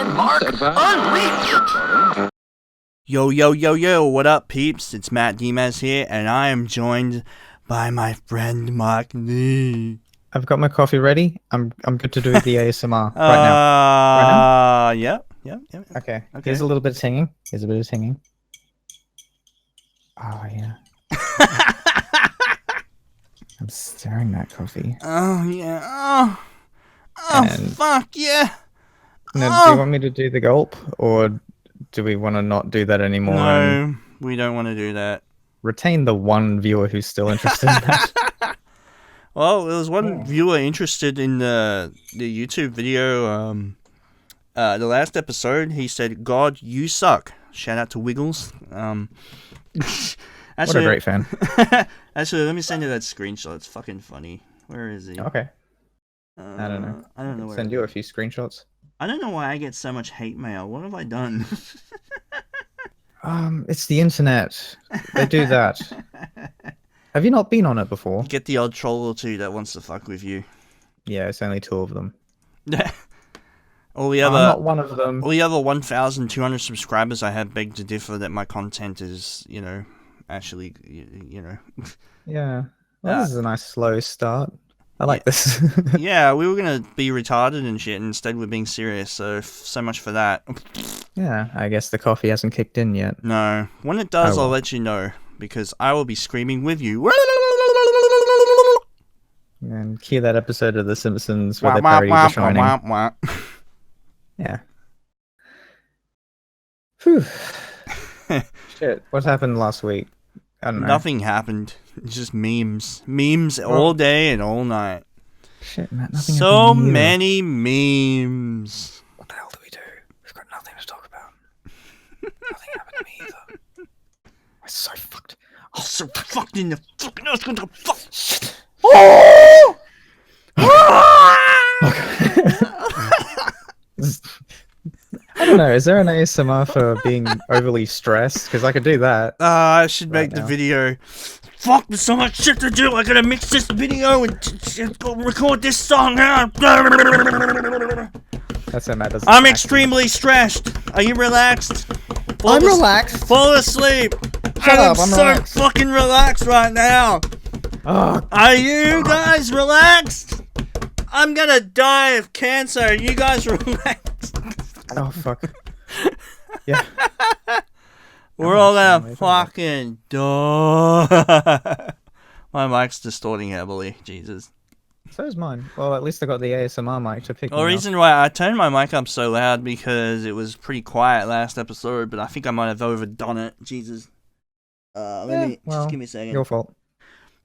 and Mark Unleashed. Yo, yo, yo, yo, what up, peeps? It's Matt Demaz here, and I am joined by my friend Mark Lee. I've got my coffee ready. I'm good to do the ASMR right now. Yep. Okay. Here's a little bit of singing. Oh, yeah. I'm stirring that coffee. Oh, yeah. Fuck, yeah. Now, do you want me to do the gulp, or do we want to not do that anymore? No, we don't want to do that. Retain the one viewer who's still interested in that. Well, there was one viewer interested in the YouTube video. The last episode, he said, "God, you suck." Shout out to Wiggles. What a great fan. Actually, let me send you that screenshot. It's fucking funny. Where is he? Okay. I don't know. I don't know. Send you a few screenshots. I don't know why I get so much hate mail. What have I done? It's the internet. They do that. Have you not been on it before? You get the odd troll or two that wants to fuck with you. Yeah, it's only 2 of them. All the other, I'm not one of them. All the other 1,200 subscribers I have beg to differ that my content is, actually, Yeah. Well, this is a nice slow start. I like this. Yeah, we were going to be retarded and shit, and instead we're being serious, so much for that. Yeah, I guess the coffee hasn't kicked in yet. No. When it does, I'll let you know, because I will be screaming with you. And cue that episode of The Simpsons where they parody The Shining. Yeah. Whew. Shit, what happened last week? I don't know. Nothing happened. It's just memes. Memes all day and all night. Shit, Matt, nothing So happened many memes. What the hell do we do? We've got nothing to talk about. Nothing happened to me either. I'm so fucked. I'm so fucked in the fucking earth. Fuck. Shit. Oh! I don't know, is there an ASMR for being overly stressed? Because I could do that. I should make the video. Fuck, there's so much shit to do. I gotta mix this video and go record this song. That's it, Matt. I'm extremely stressed. Are you relaxed? I'm relaxed. Fall asleep. Shut up, I'm so relaxed. Fucking relaxed right now. Oh, Are you guys relaxed? I'm gonna die of cancer. Are you guys relaxed? oh fuck. Yeah. We're all gonna fucking die. My mic's distorting heavily. Jesus. So is mine. Well, at least I got the ASMR mic to pick me The up. reason why I turned my mic up so loud because it was pretty quiet last episode, but I think I might have overdone it. Jesus. Just give me a second. Your fault.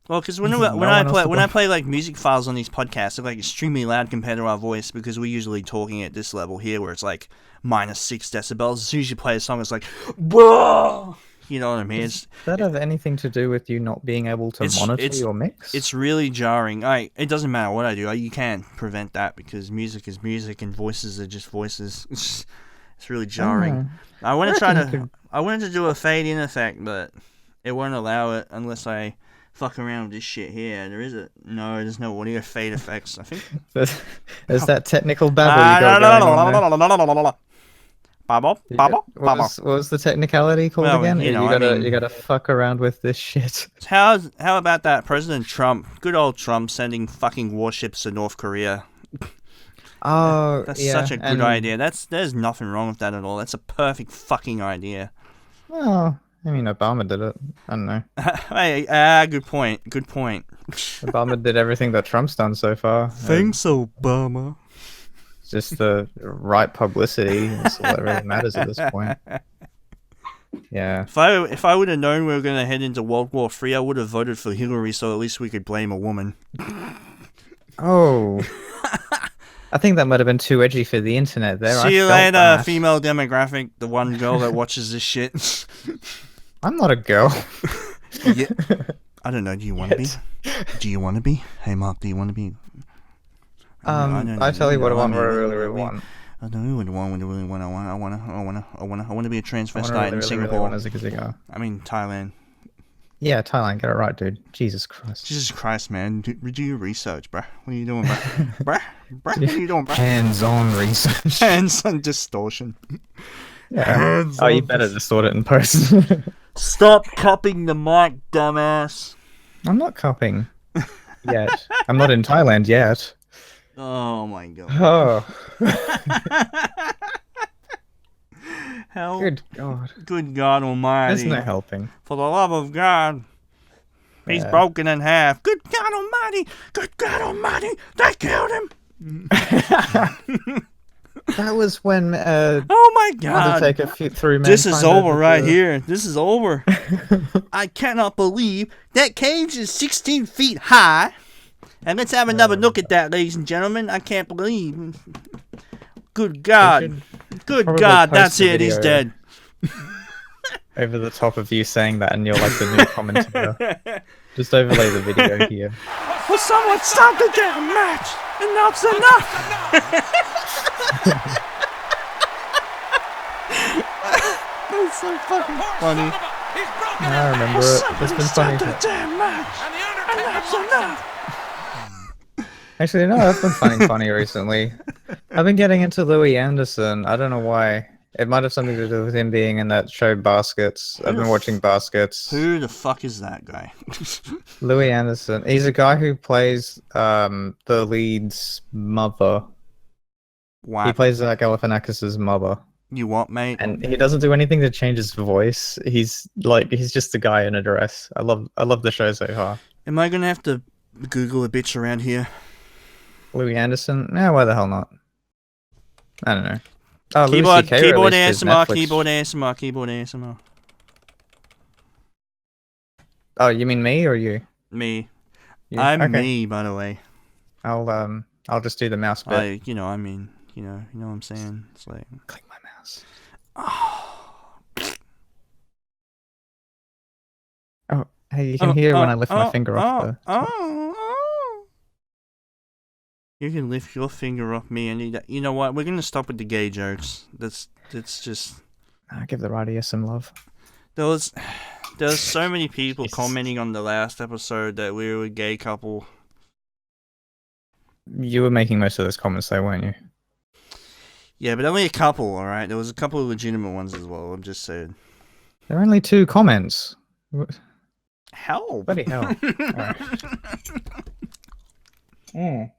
Well, because when I play like music files on these podcasts, they're like extremely loud compared to our voice because we're usually talking at this level here where it's like -6 decibels. As soon as you play a song, it's like, whoa! You know what I mean? Does that have anything to do with you not being able to monitor your mix? It's really jarring. It doesn't matter what I do. You can't prevent that because music is music and voices are just voices. It's really jarring. I wanted to do a fade in effect, but it won't allow it unless I fuck around with this shit here. There's no audio fade effects, I think. There's that technical babble you got going on there. What was the technicality called again? You gotta fuck around with this shit. How about that? President Trump, good old Trump, sending fucking warships to North Korea. Oh, that's such a good idea. There's nothing wrong with that at all. That's a perfect fucking idea. Well, I mean, Obama did it. I don't know. Hey, good point. Good point. Obama did everything that Trump's done so far. Thanks, Obama. It's just the right publicity. That's all that really matters at this point. Yeah. If I would have known we were going to head into World War III, I would have voted for Hillary so at least we could blame a woman. Oh. I think that might have been too edgy for the internet there. See you later, female demographic, the one girl that watches this shit. I'm not a girl. Yeah. I don't know. Do you want to be? Do you want to be? Hey, Mark, do you want to be? I tell you what I want. I really want. I don't know what I really want. I want to be a transvestite in Singapore. I mean Thailand. Yeah, Thailand, get it right, dude. Jesus Christ. Jesus Christ, man. Do your research, bruh. What are you doing, bruh? Bruh? What are you doing, bruh? Hands-on research. Hands-on distortion. Yeah. Oh, you better distort it in post. Stop cupping the mic, dumbass. I'm not cupping. Yet. I'm not in Thailand yet. Oh my god. Oh. Hell. Good God. Good God Almighty. Isn't it helping? For the love of God. He's broken in half. Good God Almighty. Good God Almighty. They killed him. That was when Oh my God. Undertaker threw This is Mankind over right the- here. This is over. I cannot believe that cage is 16 feet high. And let's have another look at that, ladies and gentlemen. I can't believe. Good God. Good probably God. post That's the it. He's video. dead. Over the top of you saying that, and you're like the new commentator. Just overlay the video here. Will someone stop the damn match? Enough's enough. That's so fucking funny. I remember it. It's been funny. The damn match. Enough's enough. Actually, no, that's been funny recently. I've been getting into Louis Anderson. I don't know why. It might have something to do with him being in that show Baskets. I've been watching Baskets. Who the fuck is that guy? Louis Anderson. He's a guy who plays the lead's mother. Wow. He plays Zach Galifianakis' mother. You what, mate? And he doesn't do anything to change his voice. He's just a guy in a dress. I love the show so far. Am I gonna have to Google a bitch around here? Louis Anderson? No, why the hell not? I don't know. Oh, Keyboard, Louis CK keyboard released his ASMR, Netflix- keyboard ASMR, keyboard ASMR. Oh, you mean me or you? Me. You? I'm Okay. me, by the way. I'll just do the mouse bit. You know what I'm saying. It's like, Click my mouse. Oh, hey, you can hear when I lift my finger off the. You can lift your finger off me, and you know what? We're gonna stop with the gay jokes. That's just. I'll give the radio some love. There was so many people commenting on the last episode that we were a gay couple. You were making most of those comments, though, weren't you? Yeah, but only a couple. All right, there was a couple of legitimate ones as well. I'm just saying. There are only 2 comments. Hell. Bloody hell. Alright.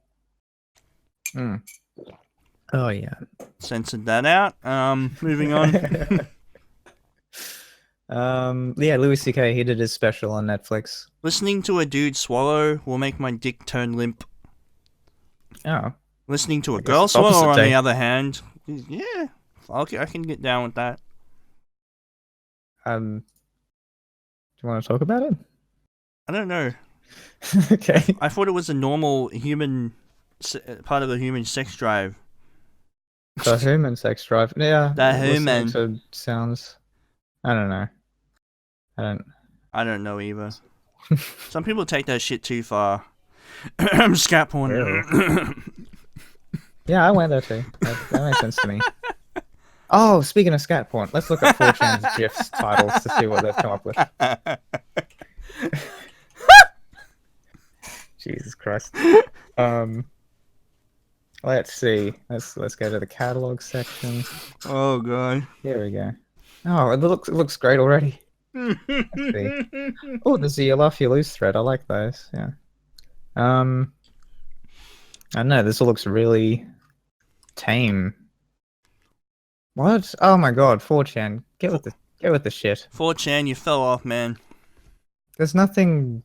Oh yeah. Censored that out. Moving on. Yeah, Louis CK, he did his special on Netflix. Listening to a dude swallow will make my dick turn limp. Oh. Listening to a guess girl it's opposite swallow, on day. the other hand, yeah, okay, I can get down with that. Do you want to talk about it? I don't know. Okay. I thought it was a normal human part of the human sex drive. The human sex drive. Yeah. The listening human. to sounds. I don't know. I don't know either. Some people take that shit too far. Scat porn. Yeah, I went there too. That makes sense to me. Oh, speaking of scat porn, let's look at 4chan's GIFs titles to see what they've come up with. Jesus Christ. Let's see. Let's go to the catalog section. Oh god. Here we go. Oh, it looks great already. Let's see. Oh, there's the you laugh you lose thread. I like those. Yeah. I don't know. This looks really tame. What? Oh my god, 4chan. Get with the shit. 4chan, you fell off, man. There's nothing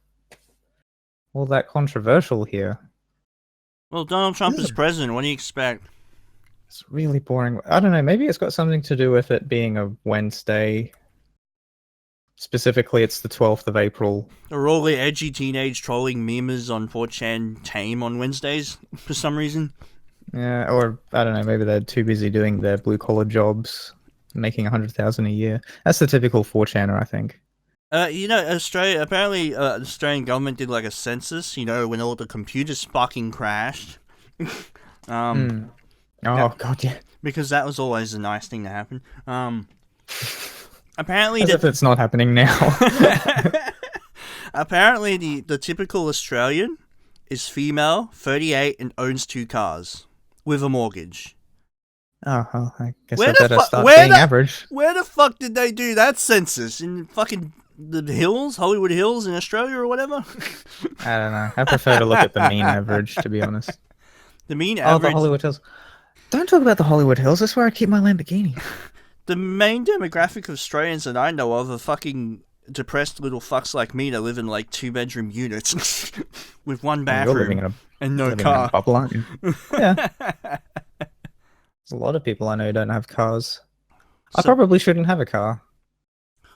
all that controversial here. Well, Donald Trump is president. What do you expect? It's really boring. I don't know. Maybe it's got something to do with it being a Wednesday. Specifically, it's the 12th of April. Are all the edgy teenage trolling memers on 4chan tame on Wednesdays for some reason? Yeah, or I don't know. Maybe they're too busy doing their blue-collar jobs, making 100,000 a year. That's the typical 4chaner, I think. Australia. Apparently, the Australian government did like a census. When all the computers fucking crashed. Oh god, yeah. Because that was always a nice thing to happen. Apparently, As if it's not happening now. Apparently, the typical Australian is female, 38, and owns 2 cars with a mortgage. Oh, well, I guess Where I the better fu- start where being the- average. Where the fuck did they do that census? In fucking the hills, Hollywood Hills in Australia or whatever? I don't know. I prefer to look at the mean average, to be honest. The mean Oh, average. the Hollywood Hills. Don't talk about the Hollywood Hills. That's where I keep my Lamborghini. The main demographic of Australians that I know of are fucking depressed little fucks like me that live in like 2-bedroom units with 1 You're living bathroom in and no living in a car. bubble, aren't you? Yeah. There's a lot of people I know who don't have cars. I So- probably shouldn't have a car.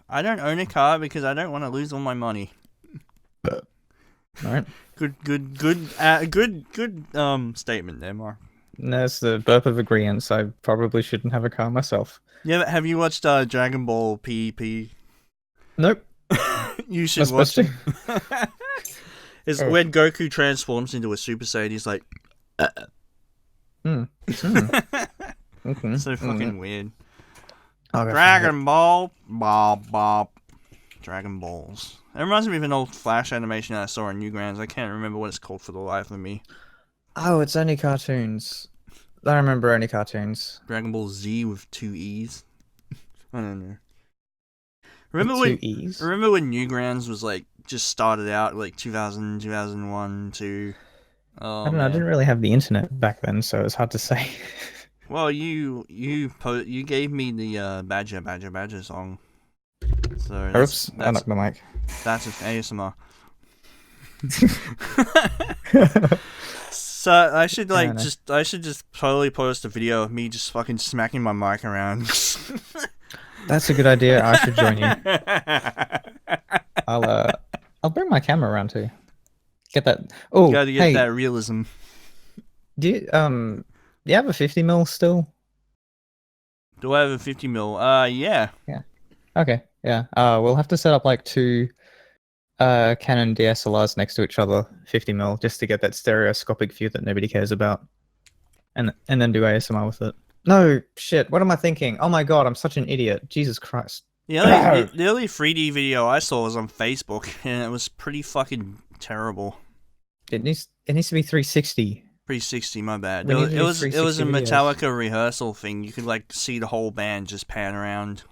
I don't own a car because I don't want to lose all my money. Alright. Good statement there, Mark. There's the burp of agreement. I probably shouldn't have a car myself. Yeah, have you watched Dragon Ball PEP? Nope. You should Not watch supposed it. to. It's Oh. when Goku transforms into a Super Saiyan, he's like, Okay. so fucking weird. I'll go Dragon Ball, Bob. Dragon Balls. It reminds me of an old Flash animation I saw on Newgrounds. I can't remember what it's called for the life of me. Oh, it's only cartoons. I remember only cartoons. Dragon Ball Z with 2 E's. I don't know. Remember With when 2 E's? Remember when Newgrounds was like just started out like 2000, 2001, 2? Oh, I don't know. I didn't really have the internet back then, so it's hard to say. Well, you gave me the Badger song. So Oops, I knocked the mic. that's just ASMR. So I should no. I should just totally post a video of me just fucking smacking my mic around. That's a good idea. I should join you. I'll bring my camera around too. Get that. Oh, You gotta get hey, that realism. do you have a 50mm still? Do I have a 50mm? Yeah. Okay, yeah. We'll have to set up like 2 Canon DSLRs next to each other, 50mm, just to get that stereoscopic view that nobody cares about, and then do ASMR with it. No, shit. What am I thinking? Oh my god, I'm such an idiot. Jesus Christ. The only 3D video I saw was on Facebook, and it was pretty fucking terrible. It needs to be 360. 360, my bad. We need to It do was a 360 videos. Metallica rehearsal thing. You could like see the whole band just pan around.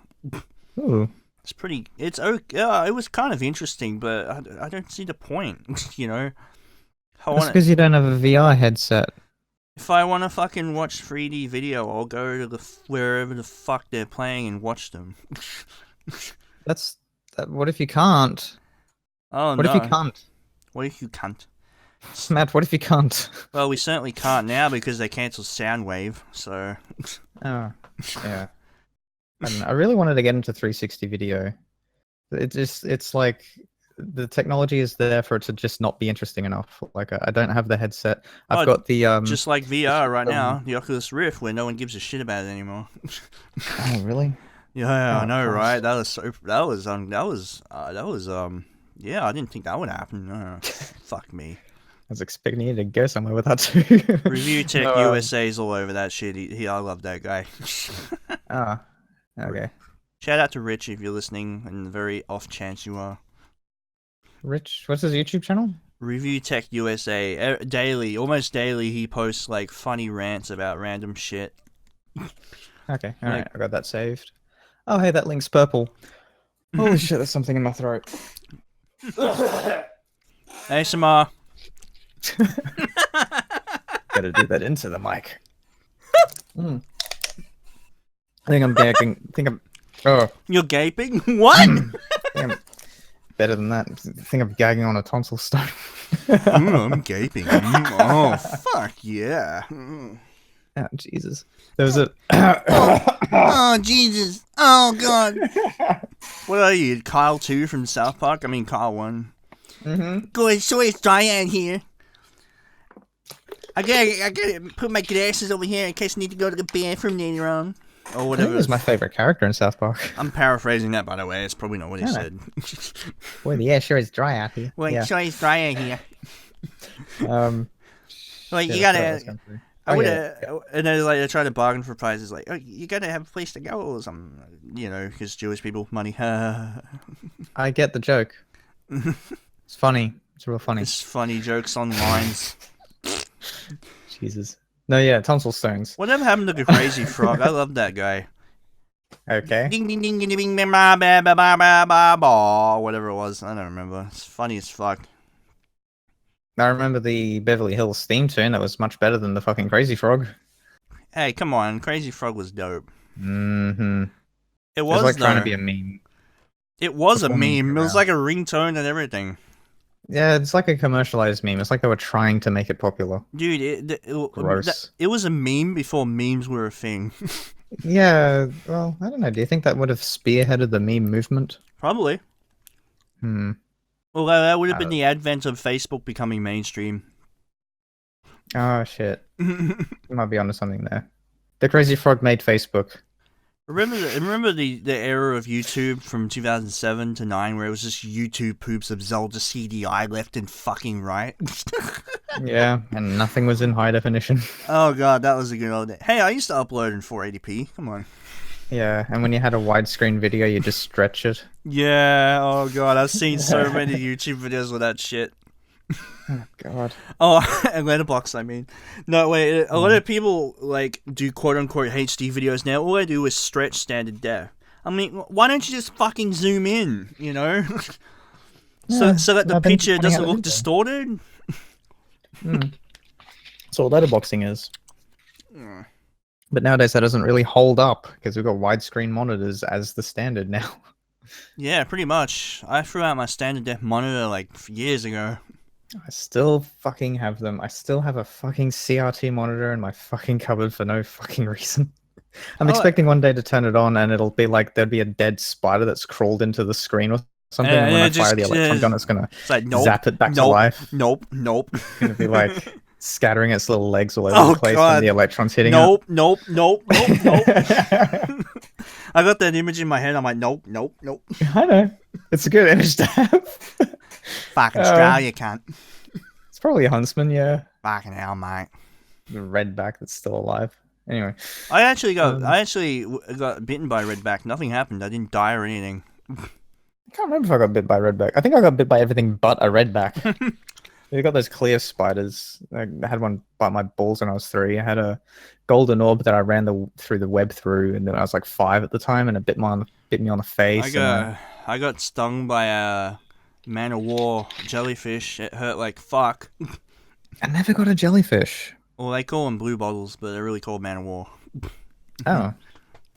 Ooh. It's pretty. It's okay. Yeah, it was kind of interesting, but I don't see the point. You know, That's because you don't have a VR headset. if I want to fucking watch 3D video, I'll go to wherever the fuck they're playing and watch them. What if you can't? Oh What no! if you can't? What if you can't? Matt, what if you can't? Well, we certainly can't now because they cancelled Soundwave. So Oh, yeah. I don't know. I really wanted to get into 360 video. It's like the technology is there for it to just not be interesting enough. Like I don't have the headset. I've got the just like VR right now, the Oculus Rift, where no one gives a shit about it anymore. Oh, really? Yeah, I Oh, know, Christ. right? Yeah, I didn't think that would happen. No. Fuck me. I was expecting you to go somewhere with that too. Review Tech No, USA's all over that shit. I love that guy. Ah, okay. Shout out to Rich if you're listening, and the very off chance you are. Rich, what's his YouTube channel? Review Tech USA daily, almost daily. He posts like funny rants about random shit. Okay, all right, I got that saved. Oh, hey, that link's purple. Holy shit, there's something in my throat. ASMR. Gotta do that into the mic. Mm. I think I'm gagging. You're gaping? What? I'm better than that. I think I'm gagging on a tonsil stone. I'm gaping. Oh, fuck yeah. Oh, Jesus. There was a. Oh, Jesus. Oh, God. What are you, Kyle 2 from South Park? I mean, Kyle 1. Mm-hmm. Good, so it's dry out here. I gotta put my glasses over here in case I need to go to the bathroom later on. Or I think whatever. he was my favorite character in South Park. I'm paraphrasing that, by the way. It's probably not what he Yeah. said. Well, yeah, sure, it's dry out here. Well, Yeah. so it's dry out here. Um, Well, yeah, you that's what I gotta... was going through. I Oh, would yeah. and then like they're trying to bargain for prizes, like, oh, you gotta have a place to go or something, you know, because Jewish people, money. I get the joke. It's funny. It's real funny. It's funny jokes on lines. Jesus. No, yeah, tonsil stones. Whatever happened to the crazy frog? I love that guy. Okay. Ding ding ding ding ding ding ba ba ba ba ba ba ba. Whatever it was, I don't remember. It's funny as fuck. I remember the Beverly Hills theme tune. That was much better than the fucking Crazy Frog. Hey, come on, Crazy Frog was dope. Mm-hmm. It It was was like trying though. to be a meme. It was a performing meme. It was around. like a ringtone and everything. Yeah, it's like a commercialized meme. It's like they were trying to make it popular. Dude, Gross. it was a meme before memes were a thing. Yeah, well, I don't know. Do you think that would have spearheaded the meme movement? Probably. Hmm. Although that would have been the advent of Facebook becoming mainstream. Oh, shit. You might be onto something there. The Crazy Frog made Facebook. Remember the era of YouTube from 2007 to 9 where it was just YouTube poops of Zelda CDI left and fucking right? Yeah, and nothing was in high definition. Oh god, that was a good old day. Hey, I used to upload in 480p. Come on. Yeah, and when you had a widescreen video, you just stretch it. Yeah, oh god, I've seen so many YouTube videos with that shit. Oh, God. Oh, and letterbox, I mean. No, wait, a lot of people, like, do quote-unquote HD videos now. All they do is stretch standard def. I mean, why don't you just fucking zoom in, you know? Yeah, so that the I've been picture pointing doesn't out the look window. distorted? That's all letterboxing is. Mm. But nowadays that doesn't really hold up because we've got widescreen monitors as the standard now. Yeah, pretty much. I threw out my standard def monitor, like, years ago. I still fucking have them. I still have a fucking CRT monitor in my fucking cupboard for no fucking reason. I'm Oh, expecting one day to turn it on and it'll be like there'd be a dead spider that's crawled into the screen or something, and when I fire the electron gun, it's gonna It's like, nope, zap it back to nope, life. nope, nope. It's gonna be like scattering its little legs all over Oh, the place God. when the electron's hitting Nope, nope, nope, nope, nope. it. I got that image in my head. I'm like, nope, nope, nope. I know. It's a good image to have. Fucking Australia can't. It's probably a huntsman, yeah. Fucking hell, mate. The redback that's still alive. Anyway. I actually got bitten by a redback. Nothing happened. I didn't die or anything. I can't remember if I got bit by a redback. I think I got bit by everything but a redback. We got those clear spiders. I had one bite my balls when I was 3. I had a golden orb that I ran through the web through, and then I was like 5 at the time, and it bit me on the face. I got stung by a man of war jellyfish. It hurt like fuck. I never got a jellyfish. Well, they call them blue bottles, but they're really called man of war. Oh,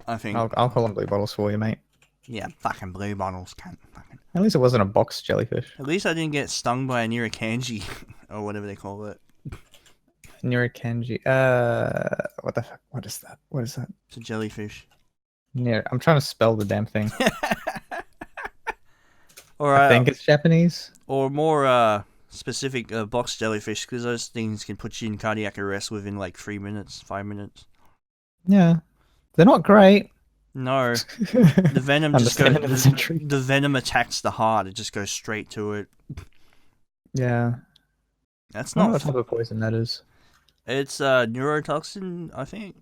I think. I'll call them blue bottles for you, mate. Yeah, fucking blue bottles can't. Fucking. At least it wasn't a box jellyfish. At least I didn't get stung by a Nirakanji or whatever they call it. Nirakanji. What the fuck? What is that? What is that? It's a jellyfish. I'm trying to spell the damn thing. Or I think it's Japanese. Or more specific box jellyfish, because those things can put you in cardiac arrest within like 3 minutes, 5 minutes. Yeah, they're not great. No, the venom just goes. Understatement of the century. The venom attacks the heart. It just goes straight to it. Yeah, That's I don't know not. what type of poison that is. It's neurotoxin, I think.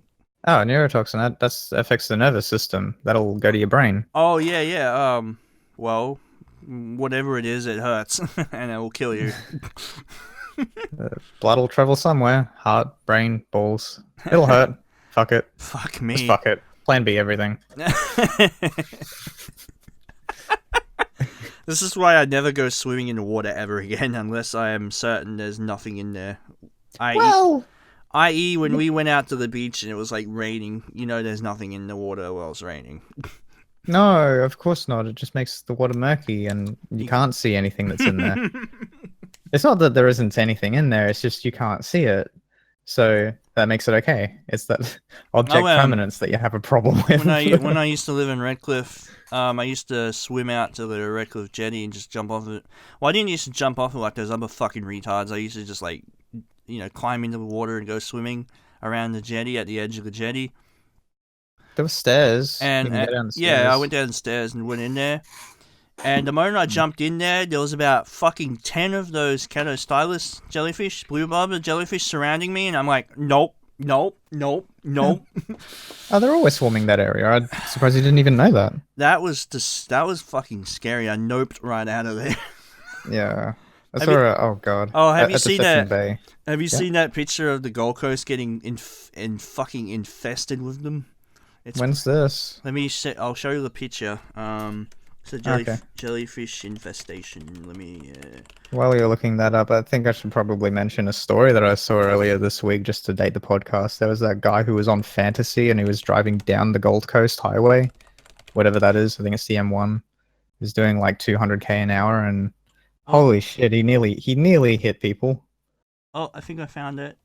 Oh, neurotoxin. That affects the nervous system. That'll go to your brain. Oh yeah, yeah. Well, whatever it is, it hurts and it will kill you. Blood will travel somewhere. Heart, brain, balls. It'll hurt. Fuck it. Fuck me. Just fuck it. Plan B everything. This is why I never go swimming in the water ever again unless I am certain there's nothing in there. I.e. when we went out to the beach and it was like raining, you know there's nothing in the water while it's raining. No, of course not. It just makes the water murky and you can't see anything that's in there. It's not that there isn't anything in there, it's just you can't see it. So that makes it okay. It's that object permanence that you have a problem with. When I used to live in Redcliffe, I used to swim out to the Redcliffe jetty and just jump off it. Well, I didn't used to jump off it like those other fucking retards. I used to just like, you know, climb into the water and go swimming around the jetty at the edge of the jetty. There were stairs. And you can go down the stairs. yeah, I went down the stairs and went in there. And the moment I jumped in there was about fucking 10 of those Catostylus jellyfish, blue barber jellyfish surrounding me, and I'm like, nope, nope, nope, nope. Oh, they're always swarming that area. I'm surprised you didn't even know that. That was fucking scary. I noped right out of there. Yeah. I Have saw you- a, oh god. Oh, have you at the seen Second that? Bay. Have you Yeah. seen that picture of the Gold Coast getting fucking infested with them? When's this? I'll show you the picture. It's a Okay. jellyfish infestation. Let me. While you're looking that up, I think I should probably mention a story that I saw earlier this week just to date the podcast. There was that guy who was on Fantasy and he was driving down the Gold Coast Highway, whatever that is. I think it's the M1. He was doing like 200k an hour and holy shit, he nearly hit people. Oh, I think I found it.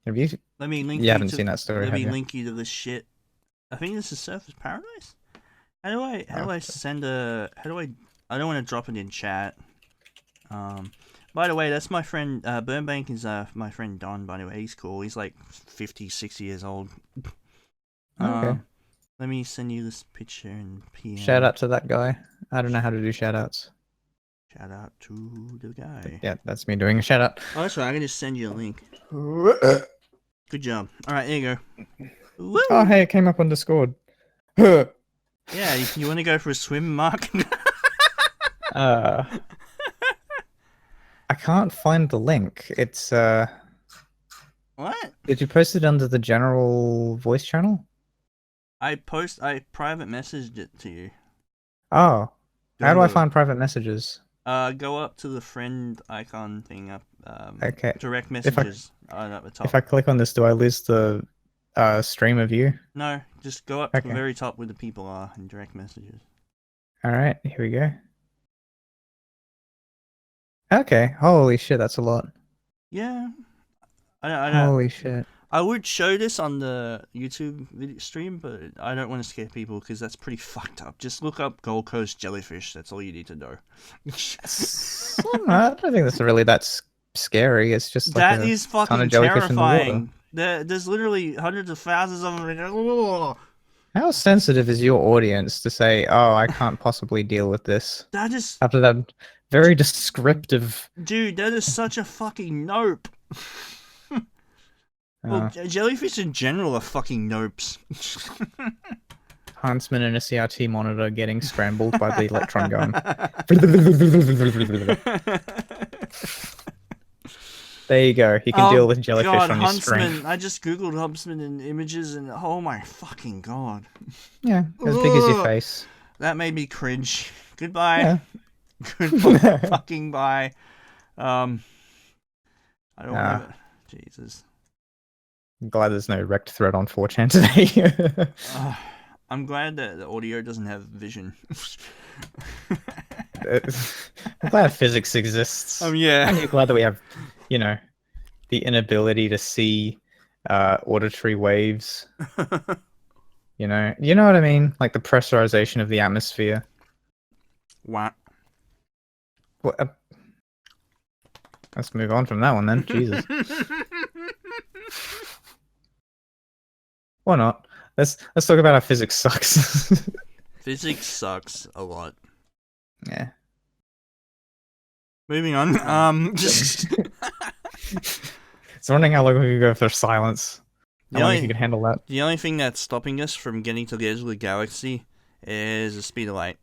Have you? Let me link. You haven't seen that story, Let have me you? link you to this shit. I think this is Surface Paradise. How do I send a? How do I? I don't want to drop it in chat. By the way, that's my friend. Burnbank is my friend Don. By the way, he's cool. He's like 50, 60 years old. Okay. Let me send you this picture and PM. Shout out to that guy. I don't know how to do shout outs. Shout out to the guy. Yeah, that's me doing a shout out. Oh, that's right. I can just send you a link. Good job. All right, there you go. Woo! Oh, hey, it came up on Discord. Yeah, you want to go for a swim, Mark? I can't find the link. It's What? Did you post it under the general voice channel? I private messaged it to you. Oh, how do I Go- find private messages? Go up to the friend icon thing up. Okay. Direct messages up the top. If I click on this, do I lose the stream of you? No, just go up to the Okay. very top where the people are in direct messages. All right, here we go. Okay, holy shit, that's a lot. Yeah. I don't. Holy shit. I would show this on the YouTube video stream, but I don't want to scare people because that's pretty fucked up. Just look up Gold Coast jellyfish. That's all you need to know. I don't think that's really that scary. It's just like That a is ton fucking of jellyfish in the water. terrifying. There's literally hundreds of thousands of them. How sensitive is your audience to say, "Oh, I can't possibly deal with this"? That is, After that very descriptive. dude, that is such a fucking nope. Well, jellyfish in general are fucking nopes. Huntsman in a CRT monitor getting scrambled by the electron gun. There you go. You can deal with jellyfish God, on your Huntsman. screen. I just googled Huntsman in images and oh my fucking god. Yeah, as big as your face. That made me cringe. Goodbye. Yeah. Goodbye. Fucking bye. I don't want to. Jesus. I'm glad there's no wrecked thread on 4chan today. I'm glad that the audio doesn't have vision. I'm glad physics exists. Yeah. I'm glad that we have, the inability to see auditory waves. You know what I mean? Like the pressurization of the atmosphere. What? What? Let's move on from that one then. Jesus. Why not? Let's talk about how physics sucks. Physics sucks a lot. Yeah. Moving on. Just It's wondering how long we could go for silence. How long you could handle that. the only thing that's stopping us from getting to the edge of the galaxy is the speed of light.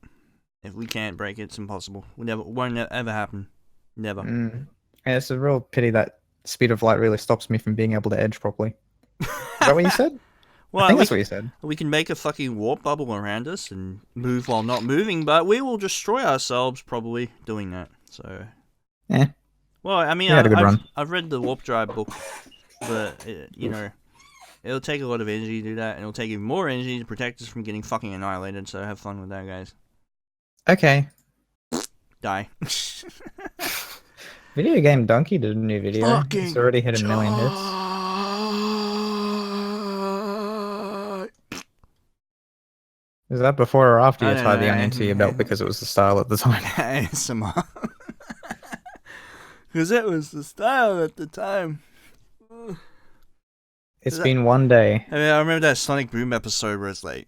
If we can't break it, it's impossible. Won't ever happen. Never. Yeah, it's a real pity that speed of light really stops me from being able to edge properly. Is that what you said? Well, I think that's what you said. We can make a fucking warp bubble around us and move while not moving, but we will destroy ourselves probably doing that. So, Yeah. Well, I mean, You had a good run. I've read the warp drive book, but it'll take a lot of energy to do that, and it'll take even more energy to protect us from getting fucking annihilated. So have fun with that, guys. Okay. Die. Video Game Donkey did a new video. Fucking It's already hit 1 million hits. Is that before or after I you don't tied the know. onion to your belt because it was the style at the time? ASMR. Because it was the style at the time. It's been one day. I mean, I remember that Sonic Boom episode where it's like,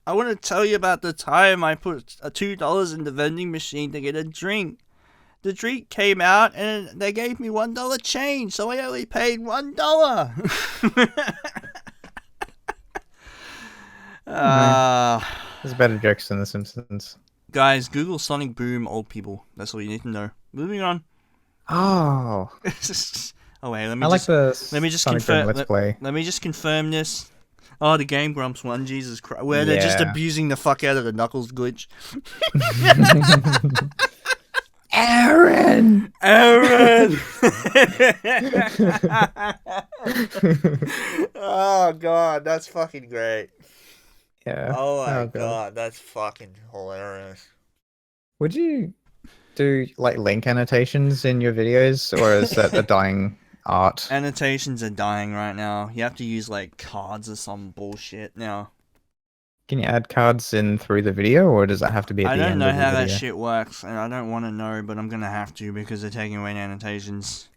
I want to tell you about the time I put $2 in the vending machine to get a drink. The drink came out and they gave me $1 change, so I only paid $1. There's better jokes than The Simpsons. Guys, Google Sonic Boom old people. That's all you need to know. moving on. Oh. Oh wait, let I like the let me just Sonic Boom confirm. Let's Play. Let me just confirm this. Oh, the Game Grumps one, Jesus Christ, where they're just Yeah. abusing the fuck out of the Knuckles glitch. Aaron! Aaron! Oh god, that's fucking great. Yeah. Oh my God. god, that's fucking hilarious. Would you do like link annotations in your videos, or is that a dying art? Annotations are dying right now. You have to use like cards or some bullshit now. Can you add cards in through the video, or does that have to be at I the don't end know of the how that video? shit works, and I don't want to know, but I'm gonna have to because they're taking away annotations.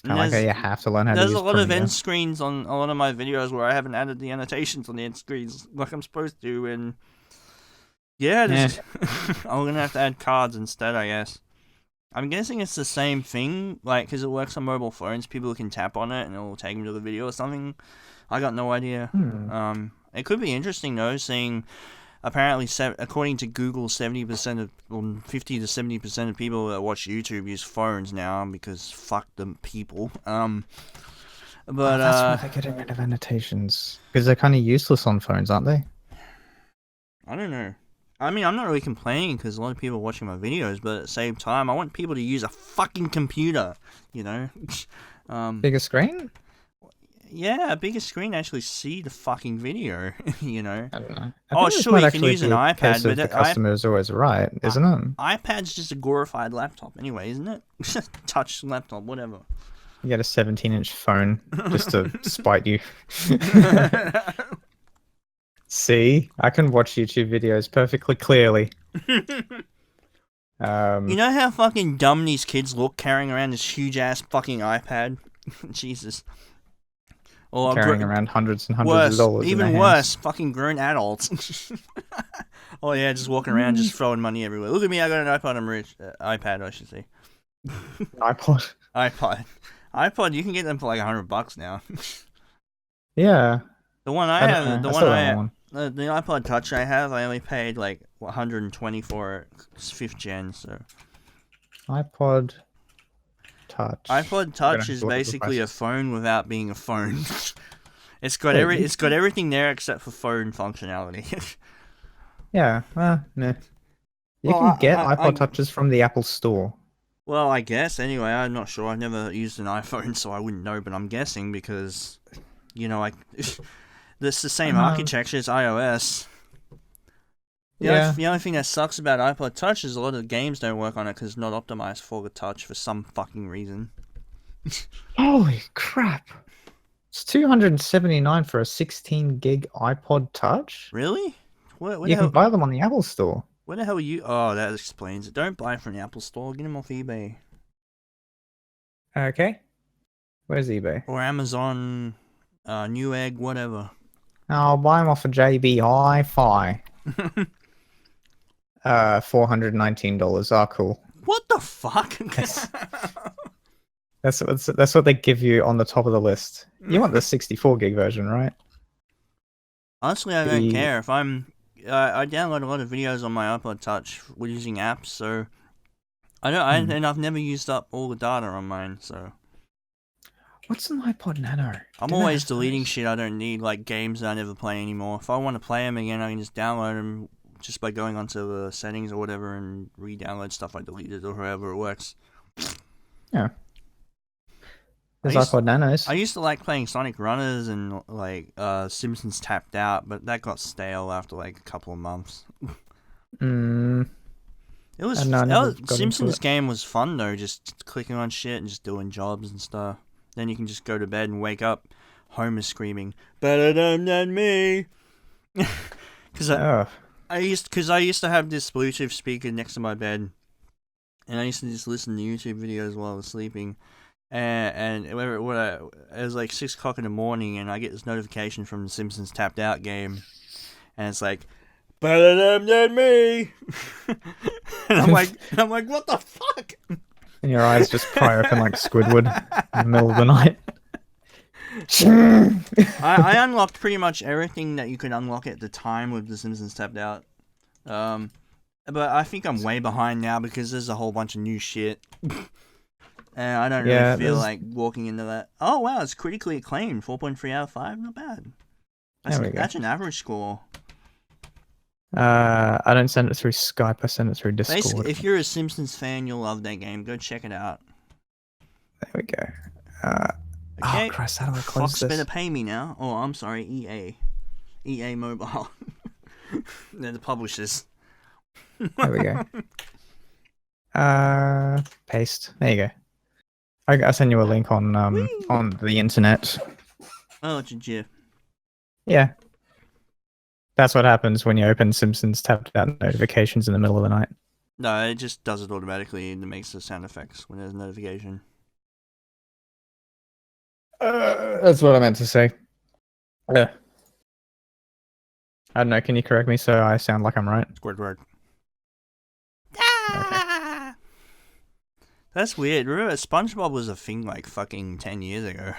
I like how you have to learn how to There's use a lot of Premiere. end screens on a lot of my videos where I haven't added the annotations on the end screens like I'm supposed to, and yeah, I'm gonna have to add cards instead, I guess. I'm guessing it's the same thing, like, because it works on mobile phones. People can tap on it and it will take them to the video or something. I got no idea. It could be interesting though, seeing apparently, according to Google, 70% of, well, 50 to 70% of people that watch YouTube use phones now because fuck them people. But that's why they're getting rid of annotations, because they're kind of useless on phones, aren't they? I don't know. I mean, I'm not really complaining because a lot of people are watching my videos, but at the same time, I want people to use a fucking computer, you know? Bigger screen? Yeah, a bigger screen to actually see the fucking video, you know? I don't know. Oh, sure, you can use an iPad, but the customer is always right, isn't it? iPad's just a glorified laptop anyway, isn't it? Touch laptop, whatever. You get a 17-inch phone just to spite you. See, I can watch YouTube videos perfectly clearly. You know how fucking dumb these kids look carrying around this huge ass fucking iPad? Jesus. Or carrying around hundreds and hundreds of dollars. Even worse, fucking grown adults. Oh yeah, just walking around, just throwing money everywhere. Look at me, I got an iPod. I'm rich. iPad, I should say. iPod. iPod. You can get them for like $100 now. Yeah. The one I have, the iPod Touch I have, I only paid like $120 for it. It's 5th gen, so. iPod Touch. iPod Touch is basically a phone without being a phone. It's got everything there except for phone functionality. Yeah, no. You can get iPod Touches from the Apple Store. Well, I guess. Anyway, I'm not sure. I've never used an iPhone, so I wouldn't know. But I'm guessing because, you know, it's the same architecture as iOS. The only thing that sucks about iPod Touch is a lot of games don't work on it because it's not optimized for the touch for some fucking reason. Holy crap! It's $279 for a 16 gig iPod Touch. Really? You can buy them on the Apple Store. Where the hell are you? Oh, that explains it. Don't buy from the Apple Store. Get them off eBay. Okay. Where's eBay? Or Amazon, Newegg, whatever. I'll buy them off of JB Hi-Fi. $419. Oh, cool. What the fuck? That's what they give you on the top of the list. You want the 64 gig version, right? Honestly, I don't care. If I download a lot of videos on my iPod Touch using apps, so and I've never used up all the data on mine, so. What's an iPod Nano? I'm always deleting shit I don't need, like games that I never play anymore. If I want to play them again, I can just download them just by going onto the settings or whatever and re-download stuff I deleted or however it works. Yeah. There's iPod Nanos. I used to like playing Sonic Runners and like Simpsons Tapped Out, but that got stale after like a couple of months. Simpsons game was fun though, just clicking on shit and just doing jobs and stuff. Then you can just go to bed and wake up, Homer screaming, "Better than me," because I used to have this Bluetooth speaker next to my bed, and I used to just listen to YouTube videos while I was sleeping. And it was like 6 o'clock in the morning, and I get this notification from the Simpsons Tapped Out game, and it's like, "Better than me," and I'm like, what the fuck? And your eyes just pry open like Squidward in the middle of the night. I unlocked pretty much everything that you could unlock at the time with the Simpsons Tapped Out. But I think I'm way behind now because there's a whole bunch of new shit. And I don't Yeah, really feel like walking into that. Oh, wow, it's critically acclaimed. 4.3 out of 5. Not bad. That's an average score. I don't send it through Skype. I send it through Discord. Basically, if you're a Simpsons fan, you'll love that game. Go check it out. There we go. Okay. Oh, Christ, how do I close Fox this? better pay me now. Oh, I'm sorry, EA. EA Mobile. They're the publishers. There we go. Paste. There you go. I'll send you a link on the internet. Oh, it's a GIF. Yeah. That's what happens when you open Simpsons tapped out notifications in the middle of the night. No, it just does it automatically and it makes the sound effects when there's a notification. That's what I meant to say. Yeah. I don't know, can you correct me so I sound like I'm right? Squidward. Okay. That's weird. Remember, SpongeBob was a thing like fucking 10 years ago.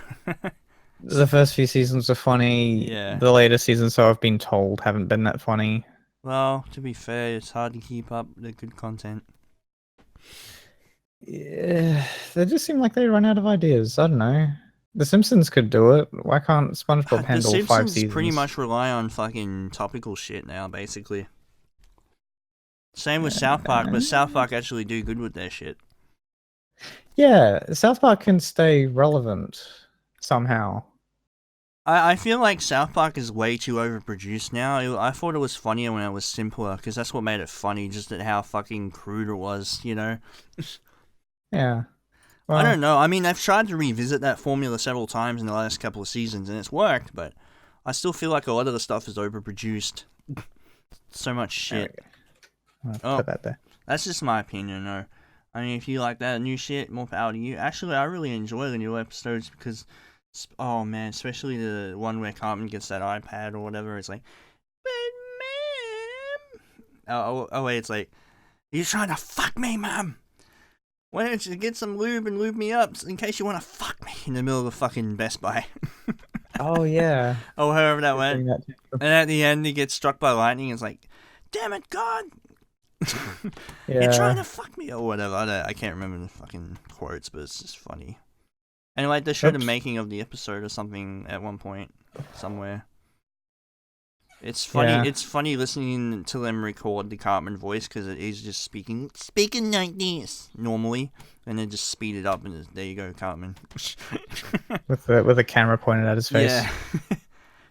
The first few seasons are funny. Yeah. The later seasons, so I've been told, haven't been that funny. Well, to be fair, it's hard to keep up the good content. Yeah, they just seem like they run out of ideas. I don't know. The Simpsons could do it. Why can't SpongeBob handle 5 Simpsons seasons? pretty much rely on fucking topical shit now, basically. Same with South Park, but South Park actually do good with their shit. Yeah, South Park can stay relevant somehow. I feel like South Park is way too overproduced now. I thought it was funnier when it was simpler, because that's what made it funny, just at how fucking crude it was, you know? Yeah. Well, I don't know. I mean, they've tried to revisit that formula several times in the last couple of seasons, and it's worked, but I still feel like a lot of the stuff is overproduced. So much shit. I'll put that there. That's just my opinion, though. I mean, if you like that new shit, more power to you. Actually, I really enjoy the new episodes because, oh man, especially the one where Cartman gets that iPad or whatever. It's like, but ma'am. Oh, wait, it's like, you're trying to fuck me, ma'am. Why don't you get some lube and lube me up in case you want to fuck me in the middle of a fucking Best Buy? Oh, yeah. Oh, however that went. And at the end, he gets struck by lightning. It's like, damn it, God. Yeah. You're trying to fuck me or whatever. I can't remember the fucking quotes, but it's just funny. And like they showed a making of the episode or something at one point somewhere. It's funny. Yeah. It's funny listening to them record the Cartman voice because it is just speaking like this normally, and then just speed it up and there you go, Cartman. with a camera pointed at his face. Yeah.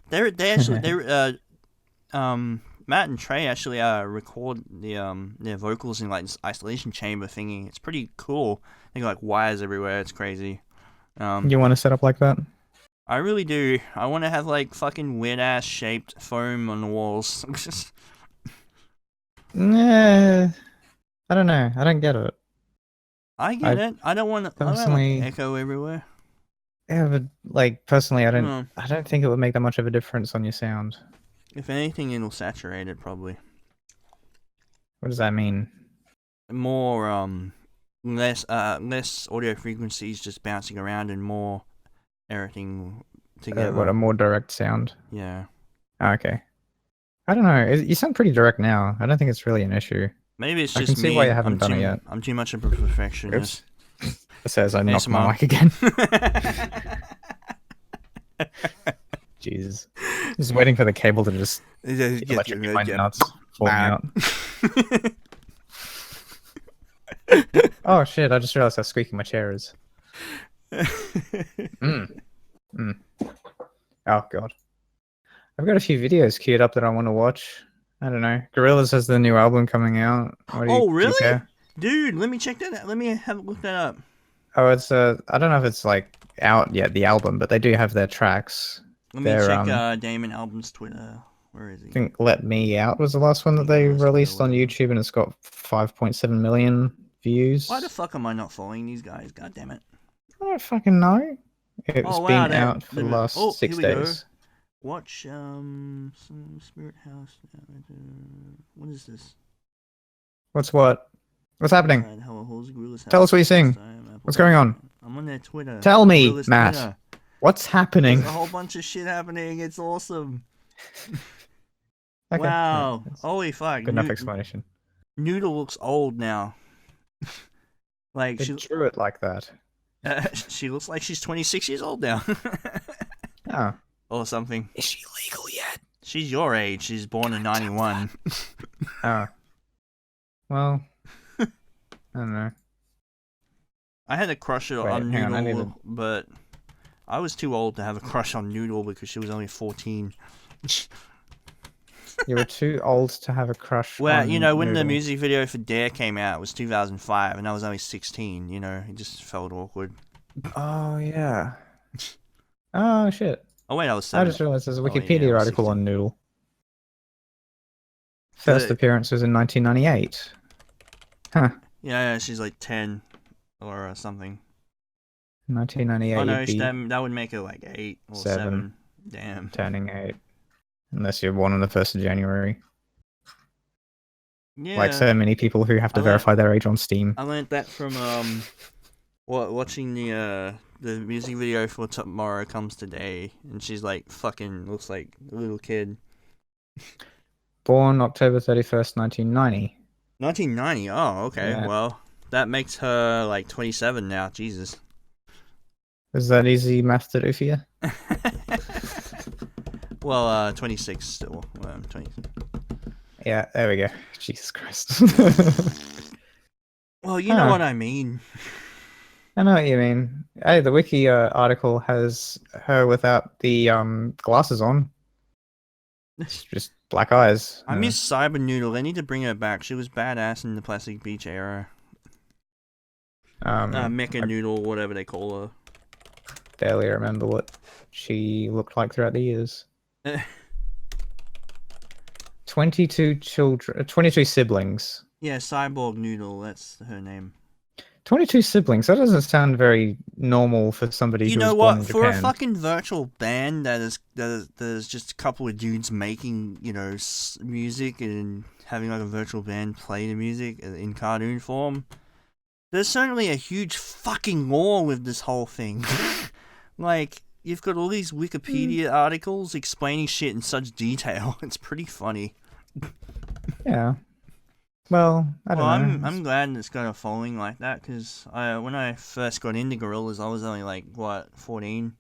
they actually Matt and Trey actually record their vocals in like this isolation chamber thingy. It's pretty cool. They got like wires everywhere. It's crazy. You want to set up like that? I really do. I want to have like fucking weird ass shaped foam on the walls. Nah, I don't know. I don't get it. I get it. I don't want personally echo everywhere. Yeah, but like personally, I don't think it would make that much of a difference on your sound. If anything, it'll saturate it probably. What does that mean? More less audio frequencies just bouncing around and more everything together. What, a more direct sound? Yeah. Okay. I don't know. You sound pretty direct now. I don't think it's really an issue. Maybe it's just I can see me. why you haven't done it yet. I'm too much of a perfectionist. Oops. It says I knocked my Mom. mic again. Jesus. Just waiting for the cable to just electrocute my nuts falling out. Oh shit, I just realized how squeaky my chair is. Oh god. I've got a few videos queued up that I want to watch. I don't know. Gorillaz has the new album coming out. Really? Do you care? Dude, let me check that out. Let me have a look that up. Oh, it's I don't know if it's like out yet, the album, but they do have their tracks. Let me check Damon Album's Twitter. Where is he? I think Let Me Out was the last one that they released on YouTube, and it's got 5.7 million views. Why the fuck am I not following these guys? God damn it. I don't fucking know. It's been out for the last 6 days. Watch some Spirit House. What is this? What's happening? Gorillas Tell us what you're seeing. What's going on? I'm on their Twitter. Tell me, Gorillas Matt. Twitter. What's happening? There's a whole bunch of shit happening. It's awesome. Okay, wow. yeah, Holy fuck. good enough explanation. Noodle looks old now. Like They drew it like that. she looks like she's 26 years old now. Oh. Or something. Is she legal yet? She's your age. She's born in 91. Oh. Well, I don't know. I had a crush on hang on, Noodle, but I was too old to have a crush on Noodle because she was only 14. You were too old to have a crush Well, on you know, when the Noodle. music video for Dare came out, it was 2005, and I was only 16, you know? It just felt awkward. Oh, yeah. Oh, shit. Oh, wait, I was I 7. just realized there's a Oh, yeah, Wikipedia I was article 16. on Noodle. First appearance was in 1998. Huh. Yeah, she's like 10 or something. 1998. Oh, no, you'd be that would make her like 8 or 7. 7. Damn. turning 8. Unless you're born on the 1st of January. Yeah. Like so many people who have to verify their age on Steam. I learned that from watching the music video for Tomorrow Comes Today, and she's like fucking looks like a little kid. Born October 31st, 1990. 1990. Oh, okay. Yeah. Well, that makes her like 27 now. Jesus. Is that easy math to do for you? Well, 26 still. 20. Yeah, there we go. Jesus Christ. Well, you know what I mean. I know what you mean. Hey, the wiki article has her without the glasses on. It's just black eyes. I miss Cyber Noodle. They need to bring her back. She was badass in the Plastic Beach era. Mecha Noodle, whatever they call her. Barely remember what she looked like throughout the years. 22 children, 22 siblings. Yeah, Cyborg Noodle. That's her name. 22 siblings. That doesn't sound very normal for somebody who was born in Japan. For a fucking virtual band that is just a couple of dudes making, you know, music and having like a virtual band play the music in cartoon form, there's certainly a huge fucking lore with this whole thing. Like, you've got all these Wikipedia articles explaining shit in such detail. It's pretty funny. Yeah. Well, I don't know. I'm glad it's got a following like that, because when I first got into Gorillaz, I was only like, 14?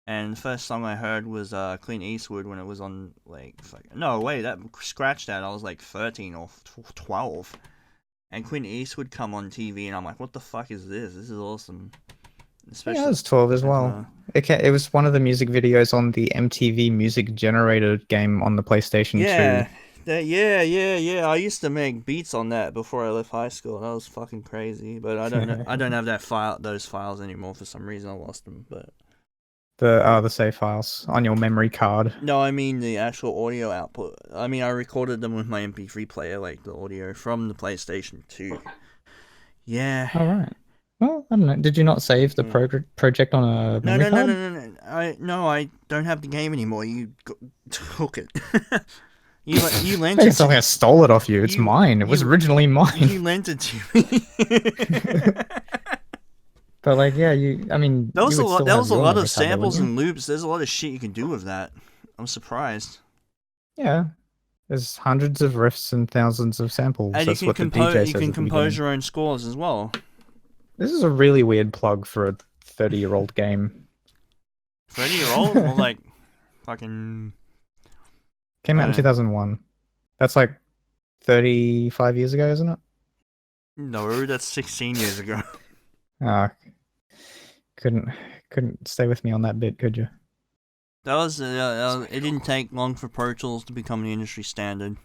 And the first song I heard was Clint Eastwood when it was on, like, scratch that, I was like 13 or 12. And Clint Eastwood come on TV, and I'm like, what the fuck is this? This is awesome. Especially, I was 12 as well. It was one of the music videos on the MTV Music Generator game on the PlayStation 2. Yeah. I used to make beats on that before I left high school. That was fucking crazy. But I don't have those files anymore for some reason. I lost them. But the save files on your memory card. No, I mean the actual audio output. I mean, I recorded them with my MP3 player, like the audio from the PlayStation 2. Yeah. All right. Well, I don't know. Did you not save the project on a memory card? No, I don't have the game anymore. You took it. You lent it. It's not like I stole it off you. It's mine. It was originally mine. You lent it to me. But like, yeah, I mean, there was a lot of samples and loops. There's a lot of shit you can do with that. I'm surprised. Yeah. There's hundreds of riffs and thousands of samples. And That's you can compose your own scores as well. This is a really weird plug for a 30-year-old game. 30-year-old? Or like fucking... Came out in 2001. That's like 35 years ago, isn't it? No, that's 16 years ago. Couldn't stay with me on that bit, could you? That was it didn't take long for Pro Tools to become the industry standard.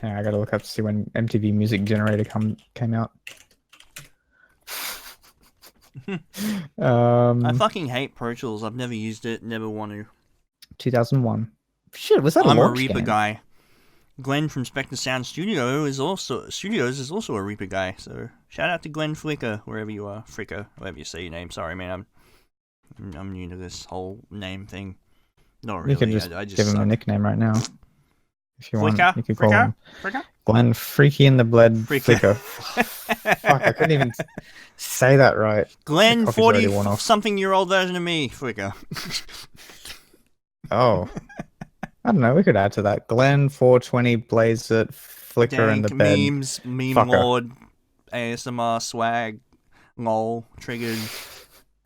Yeah, I gotta look up to see when MTV Music Generator came out. I fucking hate Pro Tools. I've never used it, never want to. 2001. Shit, was that I'm a a launch Reaper game? guy. Glenn from Spectre Sound Studios is also a Reaper guy. So shout out to Glenn Flicker, wherever you are, Fricker, whatever you say your name. Sorry, man, I'm new to this whole name thing. Not really. You could just, give him a nickname right now. If you want, you could call him Glenn Freaky in the Bled Flicker. Fuck, I couldn't even say that right. Glenn 40-something-year-old version of me, Flicker. Oh. I don't know, we could add to that. Glenn 420 Blaze it flicker in the dank bed. memes, meme Fucker. lord, ASMR swag, lol, triggered,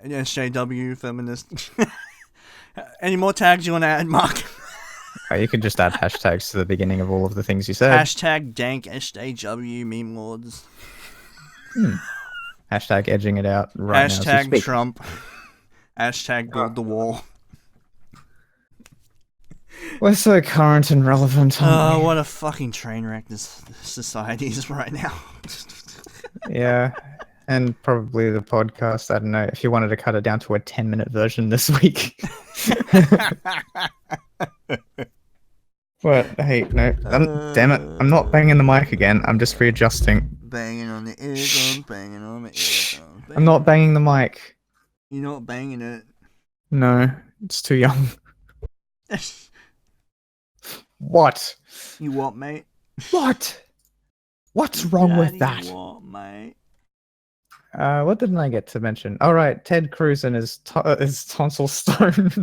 SJW, feminist. Any more tags you want to add, Mark? You can just add hashtags to the beginning of all of the things you said. Hashtag dank SJW meme lords. Hashtag edging it out right now as we Hashtag speak. Trump. Hashtag build the wall. We're so current and relevant, aren't Oh, we? what a fucking train wreck this society is right now. Yeah, and probably the podcast. I don't know if you wanted to cut it down to a 10-minute version this week. What? Hey, no. Damn it. I'm not banging the mic again. I'm just readjusting. Banging on the eardrum, banging on the eardrum. I'm not banging the mic. You're not banging it. No, it's too young. What? You what, mate? What? What's wrong with Daddy, that? what, mate? What didn't I get to mention? All right, Ted Cruz and his tonsil stone.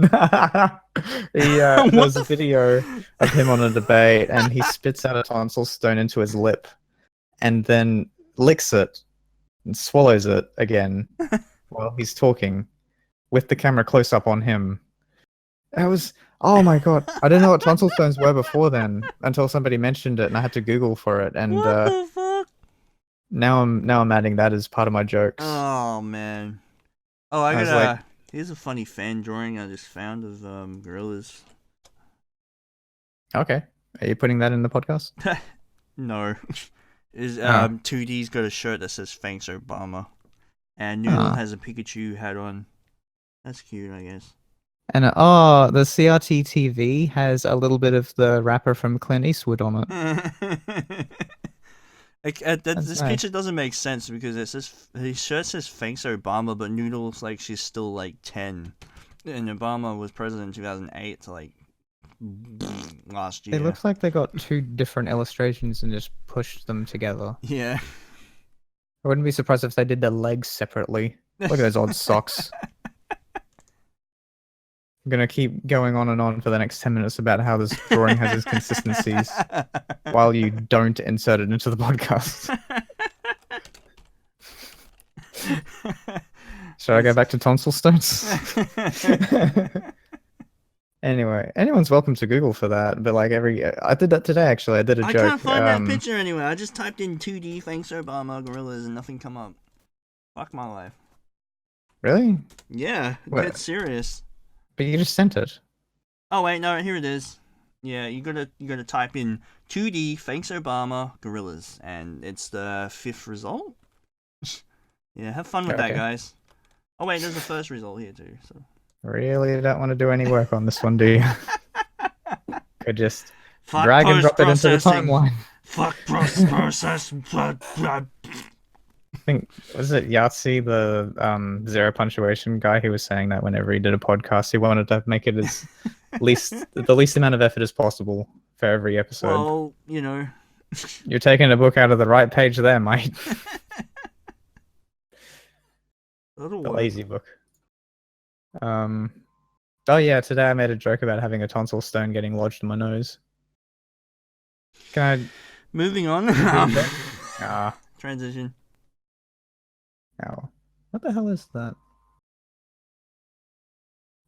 There's a video of him on a debate, and he spits out a tonsil stone into his lip, and then licks it and swallows it again while he's talking, with the camera close up on him. That was, oh my god! I didn't know what tonsil stones were before then, until somebody mentioned it, and I had to Google for it, and What the fuck? now I'm adding that as part of my jokes. Oh man. Oh, I was got like- here's a funny fan drawing I just found of gorillas. Okay, are you putting that in the podcast? No. Is Oh. 2D's got a shirt that says "Thanks Obama," and Noodle has a Pikachu hat on. That's cute, I guess. And the CRT TV has a little bit of the rapper from Clint Eastwood on it. This nice. picture doesn't make sense because it says his shirt says "Thanks Obama," but Noodle looks like she's still like 10, and Obama was president in 2008 to like last year. It looks like they got two different illustrations and just pushed them together. Yeah. I wouldn't be surprised if they did their legs separately. Look at those odd socks. I'm gonna keep going on and on for the next 10 minutes about how this drawing has its consistencies while you don't insert it into the podcast. Should I go back to tonsil stones? Anyway, anyone's welcome to Google for that, but like I did that today actually. I did a I joke. can't find that picture anywhere. I just typed in 2D "Thanks Obama" gorillas and nothing come up. Fuck my life. Really? Yeah, What? dead serious. But you just sent it. Oh wait, no, here it is. Yeah, you gotta type in 2D "Thanks Obama" gorillas, and it's the 5th result. Yeah, have fun with that, Okay. guys. Oh wait, there's the first result here too. So. Really don't want to do any work on this one, do you? Could just Fuck drag and drop it into the post-processing. timeline. Fuck process. I think, was it Yahtzee, the zero punctuation guy, who was saying that whenever he did a podcast, he wanted to make it as the least amount of effort as possible for every episode. Well, you know. You're taking a book out of the right page there, mate. That'll The work. lazy book. Oh yeah, today I made a joke about having a tonsil stone getting lodged in my nose. Can Moving on. I? Transition. Oh, what the hell is that?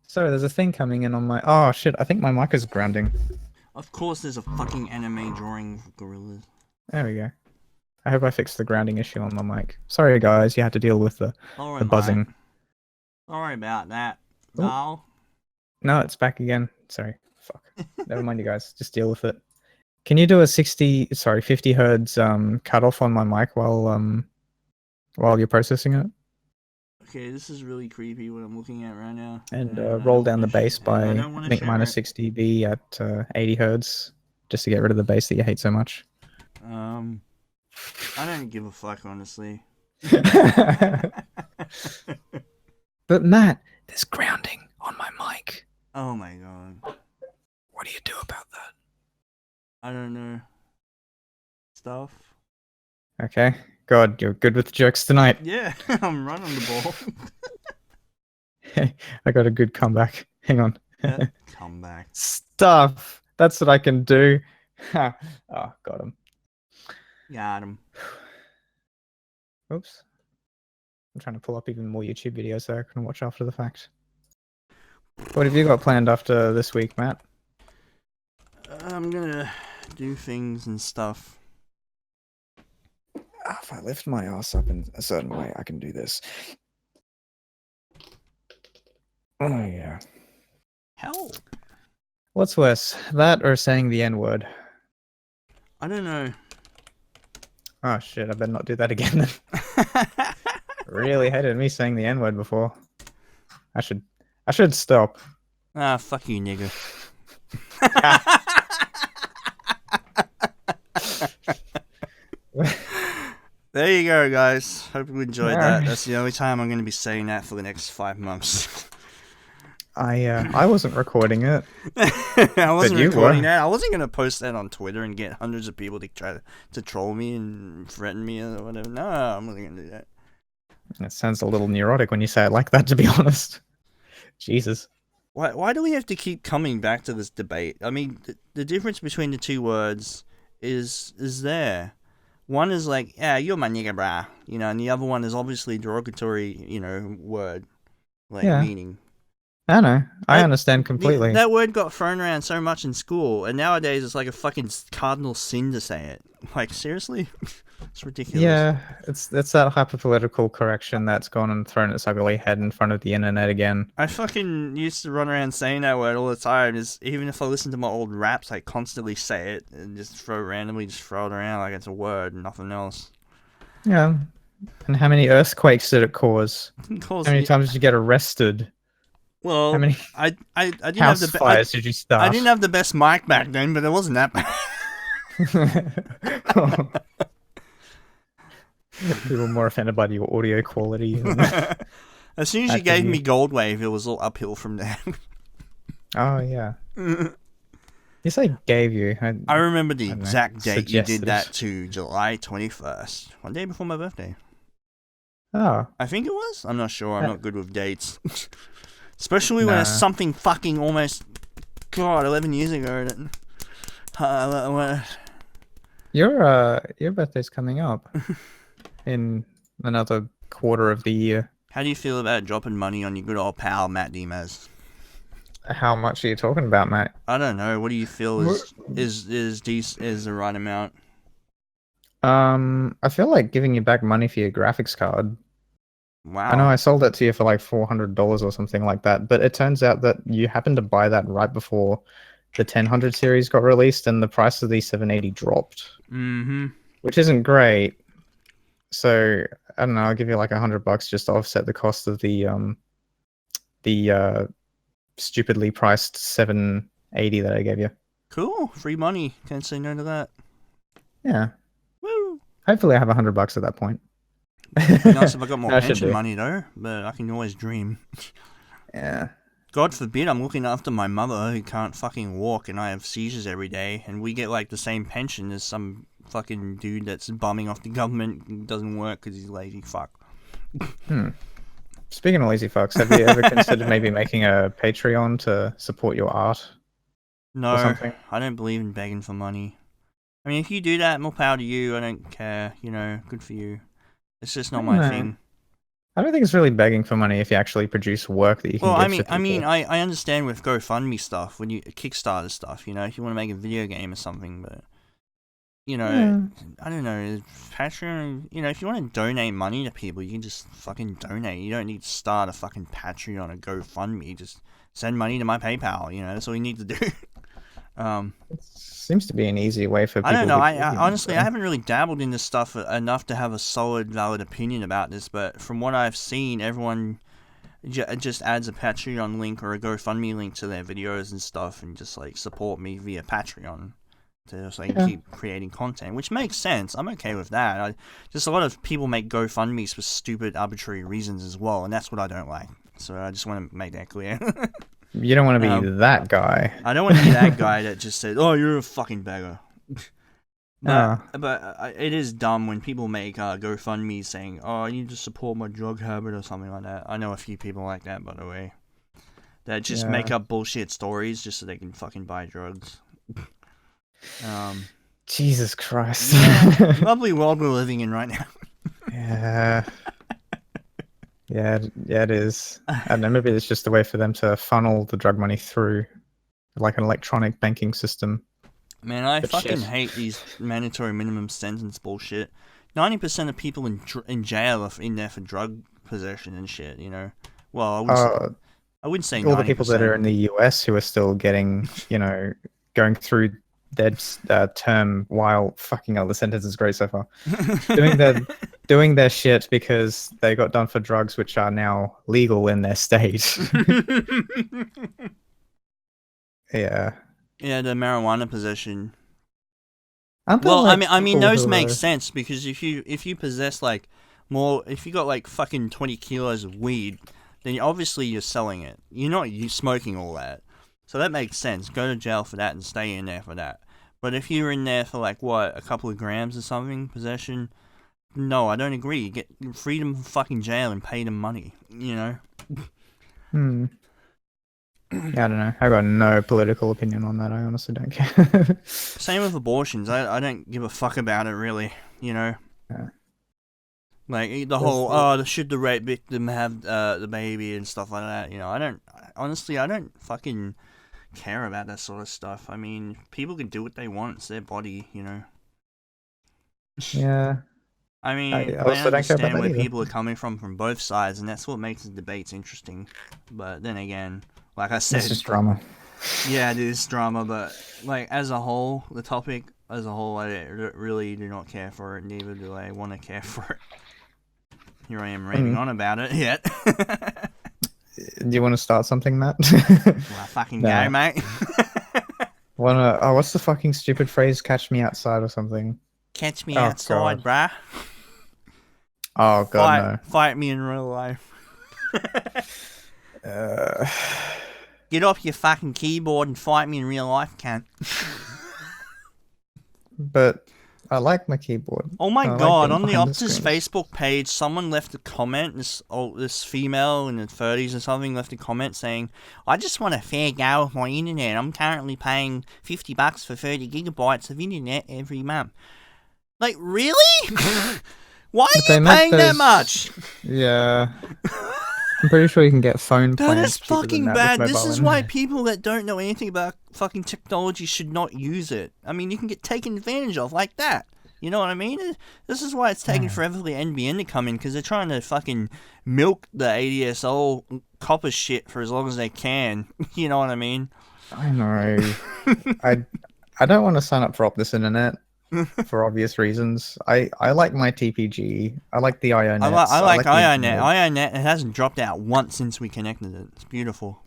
Sorry, there's a thing coming in on my. Oh shit! I think my mic is grounding. Of course, there's a fucking anime drawing of gorillas. There we go. I hope I fixed the grounding issue on my mic. Sorry guys, you had to deal with the buzzing. Mate. Sorry about that. Oh. No. No, it's back again. Sorry. Fuck. Never mind, you guys. Just deal with it. Can you do a 50 hertz cutoff on my mic while you're processing it? Okay, this is really creepy what I'm looking at right now. And I roll don't down the wanna bass I by don't wanna I think share minus it. 60 dB at 80 hertz, just to get rid of the bass that you hate so much. I don't give a fuck, honestly. But Matt, there's grounding on my mic. Oh my god. What do you do about that? I don't know. Stuff. Okay. God, you're good with jokes tonight. Yeah, I'm right on the ball. I got a good comeback. Hang on. Come back. Stuff. That's what I can do. Oh, got him. Got him. Oops. I'm trying to pull up even more YouTube videos so I can watch after the fact. What have you got planned after this week, Matt? I'm gonna do things and stuff. If I lift my ass up in a certain way, I can do this. Oh, yeah. Hell, What's worse, that or saying the N-word? I don't know. Oh, shit, I better not do that again then. Really hated me saying the N-word before. I should stop. Ah, fuck you, nigga. There you go, guys. Hope you enjoyed that. That's the only time I'm going to be saying that for the next 5 months. I wasn't recording it. I wasn't you recording were. that. I wasn't going to post that on Twitter and get hundreds of people to try to troll me and threaten me or whatever. No, I'm not going to do that. It sounds a little neurotic when you say it like that, to be honest. Jesus. Why do we have to keep coming back to this debate? I mean, the difference between the two words is there. One is like, yeah, you're my nigga, brah. You know, and the other one is obviously derogatory, you know, word. Like, Yeah. meaning. I know. I understand completely. That word got thrown around so much in school, and nowadays it's like a fucking cardinal sin to say it. Like, seriously? It's ridiculous. Yeah, it's that hyper-political correction that's gone and thrown its ugly head in front of the internet again. I fucking used to run around saying that word all the time. Even if I listen to my old raps, I constantly say it and just randomly throw it around like it's a word and nothing else. Yeah. And how many earthquakes did it cause? How many times did you get arrested? Well, how many I didn't house have the fires did you start? I didn't have the best mic back then, but it wasn't that bad. People were more offended by your audio quality. As soon as you gave me Gold Wave, it was all uphill from there. Oh, yeah. You say gave you. I remember the exact date you did suggested. that to, July 21st. One day before my birthday. Oh. I think it was? I'm not sure. I'm not good with dates. Especially when it's something fucking almost, God, 11 years ago. Your birthday's coming up in another quarter of the year. How do you feel about dropping money on your good old pal, Matt Demaz? How much are you talking about, mate? I don't know. What do you feel is the right amount? I feel like giving you back money for your graphics card. Wow. I know I sold that to you for like $400 or something like that, but it turns out that you happened to buy that right before the 1000 series got released and the price of the 780 dropped. Mm-hmm. Which isn't great. So I don't know. I'll give you like $100 just to offset the cost of the stupidly priced 780 that I gave you. Cool. Free money. Can't say no to that. Yeah. Woo. Hopefully I have $100 at that point. It'd be nice if I got more I pension money though, but I can always dream. Yeah. God forbid I'm looking after my mother who can't fucking walk and I have seizures every day and we get like the same pension as some fucking dude that's bumming off the government and doesn't work because he's lazy fuck. Speaking of lazy fucks, have you ever considered maybe making a Patreon to support your art? No, or something? I don't believe in begging for money. I mean, if you do that, more power to you. I don't care. You know, good for you. It's just not my thing. I don't think it's really begging for money if you actually produce work that you can give to people. I understand with GoFundMe stuff, when you Kickstarter stuff, you know, if you want to make a video game or something, but you know, I don't know, Patreon, you know, if you want to donate money to people, you can just fucking donate. You don't need to start a fucking Patreon or GoFundMe. Just send money to my PayPal. You know, that's all you need to do. It seems to be an easy way for people. I don't know. I Honestly, I haven't really dabbled in this stuff enough to have a solid, valid opinion about this. But from what I've seen, everyone just adds a Patreon link or a GoFundMe link to their videos and stuff, and just like support me via Patreon to just like keep creating content, which makes sense. I'm okay with that. Just a lot of people make GoFundMes for stupid, arbitrary reasons as well, and that's what I don't like. So I just want to make that clear. You don't want to be that guy. I don't want to be that guy that just says, "Oh, you're a fucking beggar." But it is dumb when people make GoFundMe saying, "Oh, I need to support my drug habit" or something like that. I know a few people like that, by the way, that just make up bullshit stories just so they can fucking buy drugs. Jesus Christ. Lovely world we're living in right now. Yeah. Yeah, it is. I don't know, maybe it's just a way for them to funnel the drug money through, like an electronic banking system. Man, I But fucking shit. hate these mandatory minimum sentence bullshit. 90% of people in jail are in there for drug possession and shit, you know? Well, I wouldn't say 90%. All the people that are in the US who are still getting, going through their term while fucking hell, the sentence is great so far. doing their shit because they got done for drugs which are now legal in their state. Yeah. Yeah, the marijuana possession. Aren't there, Well, like, I mean, people those who make are- sense because if you possess like more, if you got like fucking 20 kilos of weed, then obviously you're selling it. You're not smoking all that, so that makes sense. Go to jail for that and stay in there for that. But if you're in there for like what, a couple of grams or something, possession, no, I don't agree. You get freedom from fucking jail and pay them money. You know. Yeah, I don't know. I got no political opinion on that. I honestly don't care. Same with abortions. I don't give a fuck about it really. You know. Yeah. Like the whole should the rape victim have the baby and stuff like that. You know, I don't fucking care about that sort of stuff. I mean, people can do what they want. It's their body. You know. Yeah. I mean, I I also don't care about understand that where either. people are coming from both sides, and that's what makes the debates interesting. But then again, like I said, It's just drama. yeah, it is drama. But like as a whole, the topic as a whole, I really do not care for it. Neither do I want to care for it. Here I am raving on about it yet. Do you want to start something, Matt? Well, fucking Nah. go, mate. What's the fucking stupid phrase? Catch me outside or something. Catch me Oh, outside, bruh. Oh god, Fight me in real life. no. Get off your fucking keyboard and fight me in real life, cunt. But I like my keyboard. Oh my I like god, being on the behind Optus screens. Facebook page, someone left a comment, this female in the 30s or something left a comment saying, I just want a fair go with my internet. I'm currently paying $50 for 30 gigabytes of internet every month. Like, really? Why are But they you make paying that those- much? Yeah. I'm pretty sure you can get phone That plans is cheaper than fucking that with bad. This mobile is why internet. people that don't know anything about fucking technology should not use it. I mean, you can get taken advantage of like that. You know what I mean? This is why it's taking forever for the NBN to come in, because they're trying to fucking milk the ADSL copper shit for as long as they can. You know what I mean? I know. I don't want to sign up for Optus Internet for obvious reasons. I like my TPG. I like the IONet. I like the IONet. internet. IONet, it hasn't dropped out once since we connected it. It's beautiful.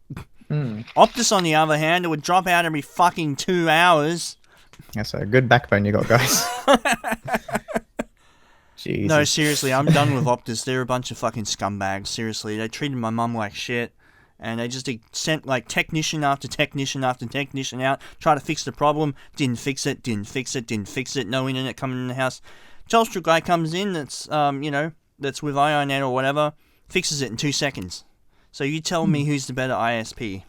Hmm. Optus, on the other hand, it would drop out every fucking 2 hours. That's a good backbone you got, guys. Jesus. No, seriously, I'm done with Optus. They're a bunch of fucking scumbags. Seriously, they treated my mum like shit, and they just sent like technician after technician after technician out, try to fix the problem, didn't fix it. No internet coming in the house. Telstra guy comes in that's that's with IONet or whatever, fixes it in 2 seconds. So you tell me who's the better ISP?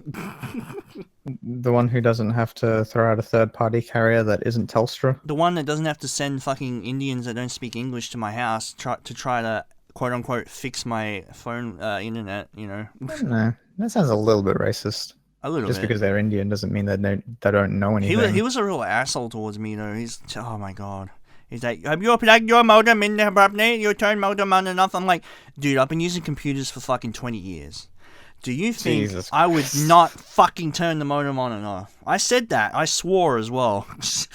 The one who doesn't have to throw out a third-party carrier that isn't Telstra. The one that doesn't have to send fucking Indians that don't speak English to my house to try to quote unquote fix my phone internet. You know, No, that sounds a little bit racist. a little Just bit. because they're Indian doesn't mean they don't know anything. He was a real asshole towards me though. Oh my god. He's like, have you plugged your modem in there, Brabney? You turned modem on and off. I'm like, dude, I've been using computers for fucking 20 years. Do you think Jesus I would Christ. not fucking turn the modem on and off? I said that. I swore as well. Because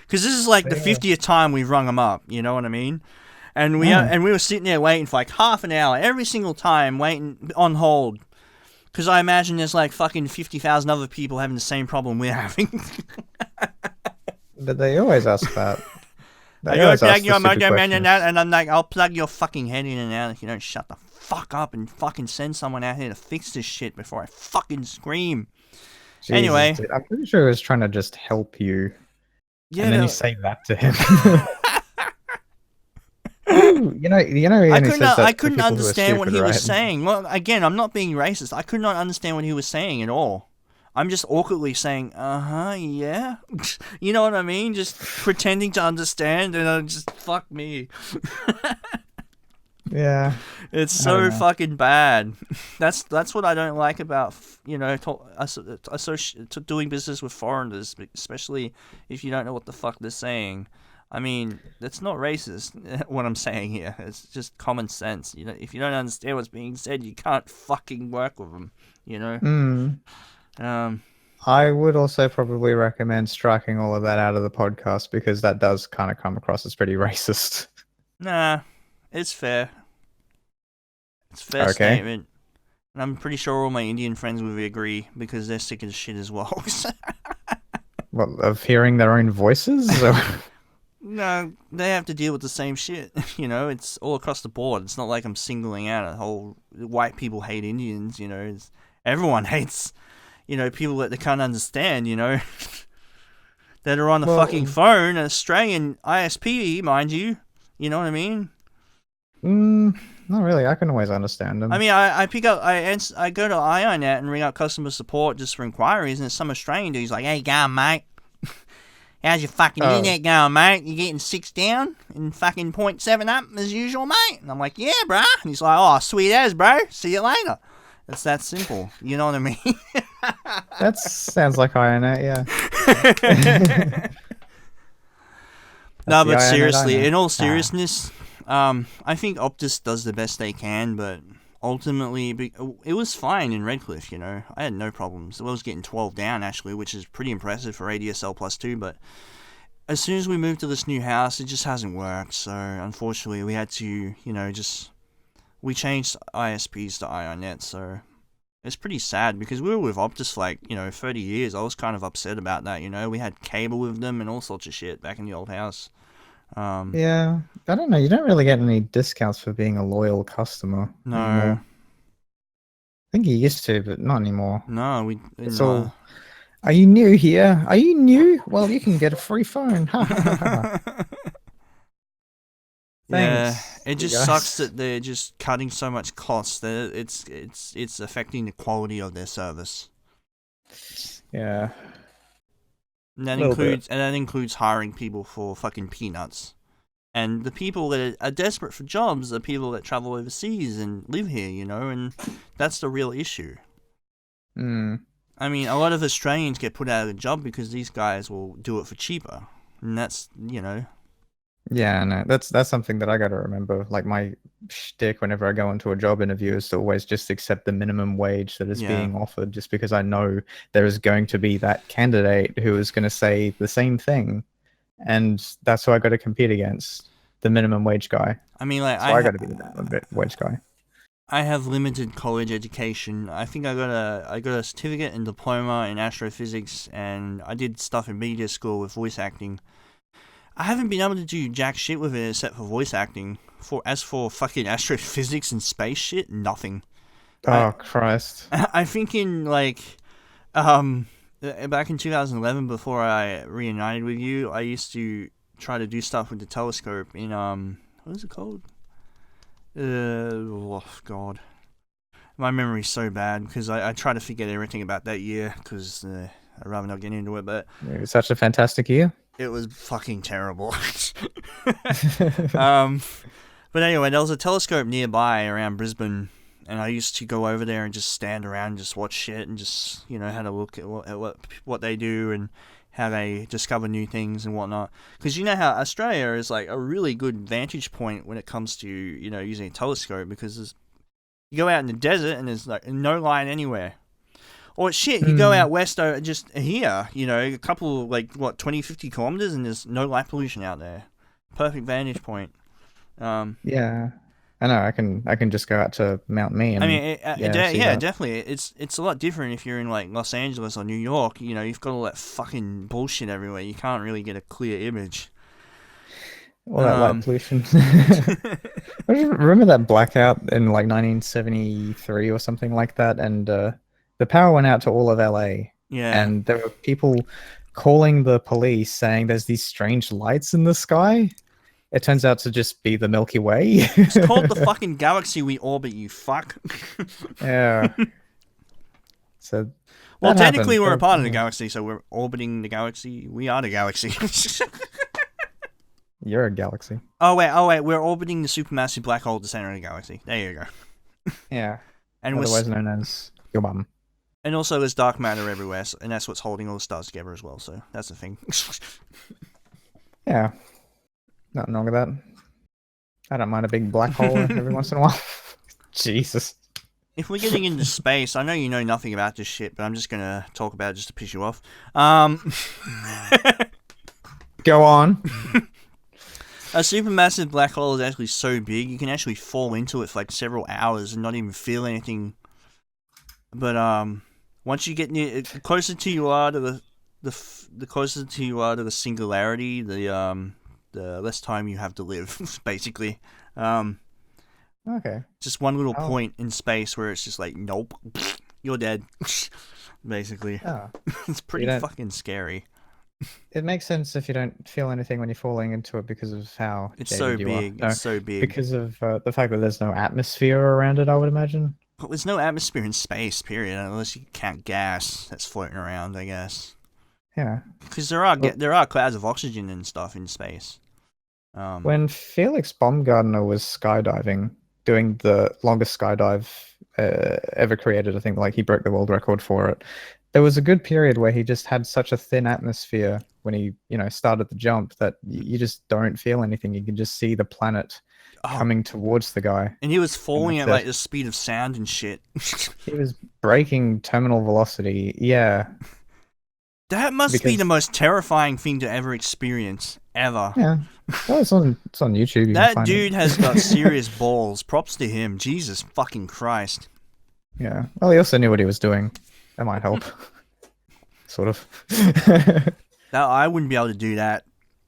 this is like the 50th time we've rung him up. You know what I mean? And we were sitting there waiting for like half an hour every single time, waiting on hold. Because I imagine there's like fucking 50,000 other people having the same problem we're having. But they always ask that. Are They you always plug ask the your stupid modem in and questions. out? And I'm like, I'll plug your fucking head in and out if you don't shut the fuck up and fucking send someone out here to fix this shit before I fucking scream. Jesus, Anyway. dude, I'm pretty sure he was trying to just help you. Yeah, And then no, you say that to him. you know. He I only says that to couldn't people who are understand what stupid, he was right? saying. Well, again, I'm not being racist. I could not understand what he was saying at all. I'm just awkwardly saying, yeah. You know what I mean? Just pretending to understand, and I'm just, fuck me. Yeah. It's so fucking bad. That's what I don't like about, doing business with foreigners, especially if you don't know what the fuck they're saying. I mean, that's not racist, what I'm saying here. It's just common sense. If you don't understand what's being said, you can't fucking work with them, I would also probably recommend striking all of that out of the podcast because that does kind of come across as pretty racist. Nah, it's fair. It's a fair statement. And I'm pretty sure all my Indian friends would agree because they're sick of shit as well. What, of hearing their own voices? No, they have to deal with the same shit. It's all across the board. It's not like I'm singling out a whole white people hate Indians. Everyone hates, people that they can't understand. That are on the fucking phone, an Australian ISP, mind you. You know what I mean? Not really. I can always understand them. I mean, I pick up, I go to IONet and ring up customer support just for inquiries, and it's some Australian dude. He's like, "Hey, going, mate? How's your fucking internet going, mate? You getting 6 down and fucking 0.7 up as usual, mate?" And I'm like, "Yeah, bruh." And he's like, "Oh, sweet as, bro. See you later." It's that simple. You know what I mean? That sounds like IONet, yeah. No, but seriously, in all seriousness, I think Optus does the best they can, but ultimately, it was fine in Redcliffe, I had no problems. I was getting 12 down, actually, which is pretty impressive for ADSL plus 2, but as soon as we moved to this new house, it just hasn't worked, so unfortunately, we had to, we changed ISPs to IONet, so it's pretty sad, because we were with Optus for, 30 years. I was kind of upset about that, we had cable with them and all sorts of shit back in the old house. Yeah, I don't know. You don't really get any discounts for being a loyal customer. No. Anymore. I think you used to, but not anymore. No, It's all. Are you new here? Are you new? Well, you can get a free phone. Yeah, it just sucks that they're just cutting so much costs that it's affecting the quality of their service. Yeah. And that includes hiring people for fucking peanuts. And the people that are desperate for jobs are people that travel overseas and live here, and that's the real issue. I mean, a lot of Australians get put out of a job because these guys will do it for cheaper. And that's, Yeah, no, that's something that I got to remember. Like, my shtick whenever I go into a job interview is to always just accept the minimum wage that is being offered, just because I know there is going to be that candidate who is going to say the same thing, and that's who I got to compete against, the minimum wage guy. I mean, I got to be the minimum wage guy. I have limited college education. I think I got a certificate and diploma in astrophysics, and I did stuff in media school with voice acting. I haven't been able to do jack shit with it except for voice acting. As for fucking astrophysics and space shit, nothing. Christ. I think in back in 2011, before I reunited with you, I used to try to do stuff with the telescope in what is it called? Oh god, my memory's so bad because I try to forget everything about that year because I'd rather not get into it. But it was such a fantastic year. It was fucking terrible. But anyway, there was a telescope nearby around Brisbane, and I used to go over there and just stand around and just watch shit and just, have a look at what they do and how they discover new things and whatnot. Because you know how Australia is like a really good vantage point when it comes to, using a telescope, because you go out in the desert and there's like no light anywhere. Or shit, you go out west just here, a couple, 20, 50 kilometers, and there's no light pollution out there. Perfect vantage point. Yeah, I know. I can just go out to Mount Me. And, definitely. It's a lot different if you're in Los Angeles or New York. You've got all that fucking bullshit everywhere. You can't really get a clear image. All that light pollution. Remember that blackout in 1973 or something like that, and the power went out to all of LA. Yeah. And there were people calling the police saying there's these strange lights in the sky. It turns out to just be the Milky Way. It's called the fucking galaxy we orbit, you fuck. Yeah. So Well, That technically, happened, we're a but- part of the galaxy, so we're orbiting the galaxy. We are the galaxy. You're a galaxy. Oh wait, we're orbiting the supermassive black hole at the center of the galaxy. There you go. Yeah. And Otherwise known as your mum. and also there's dark matter everywhere, and that's what's holding all the stars together as well. So that's the thing. Yeah. Nothing wrong with that. I don't mind a big black hole every once in a while. Jesus. If we're getting into space, I know you know nothing about this shit, but I'm just gonna talk about it just to piss you off. Go on. A supermassive black hole is actually so big you can actually fall into it for like several hours and not even feel anything. But once you get near, the closer to you are to the closer to you are to the singularity, the less time you have to live, basically. Okay. Just one little point in space where it's just like, nope, you're dead, basically. Oh. It's pretty fucking scary. It makes sense if you don't feel anything when you're falling into it because of how It's so jaded you big. are. No, It's so big. because of the fact that there's no atmosphere around it, I would imagine. Well, there's no atmosphere in space, period, unless you count gas that's floating around, I guess. Yeah. Because there are clouds of oxygen and stuff in space. When Felix Baumgartner was skydiving, doing the longest skydive ever created, I think like he broke the world record for it. There was a good period where he just had such a thin atmosphere when he, started the jump that you just don't feel anything. You can just see the planet coming towards the guy. And he was falling at like the speed of sound and shit. He was breaking terminal velocity. Yeah. That must be the most terrifying thing to ever experience, ever. Yeah. Well, it's on YouTube. You can That find dude it. has got serious balls. Props to him. Jesus fucking Christ. Yeah. Well, he also knew what he was doing. That might help. Sort of. Now, I wouldn't be able to do that.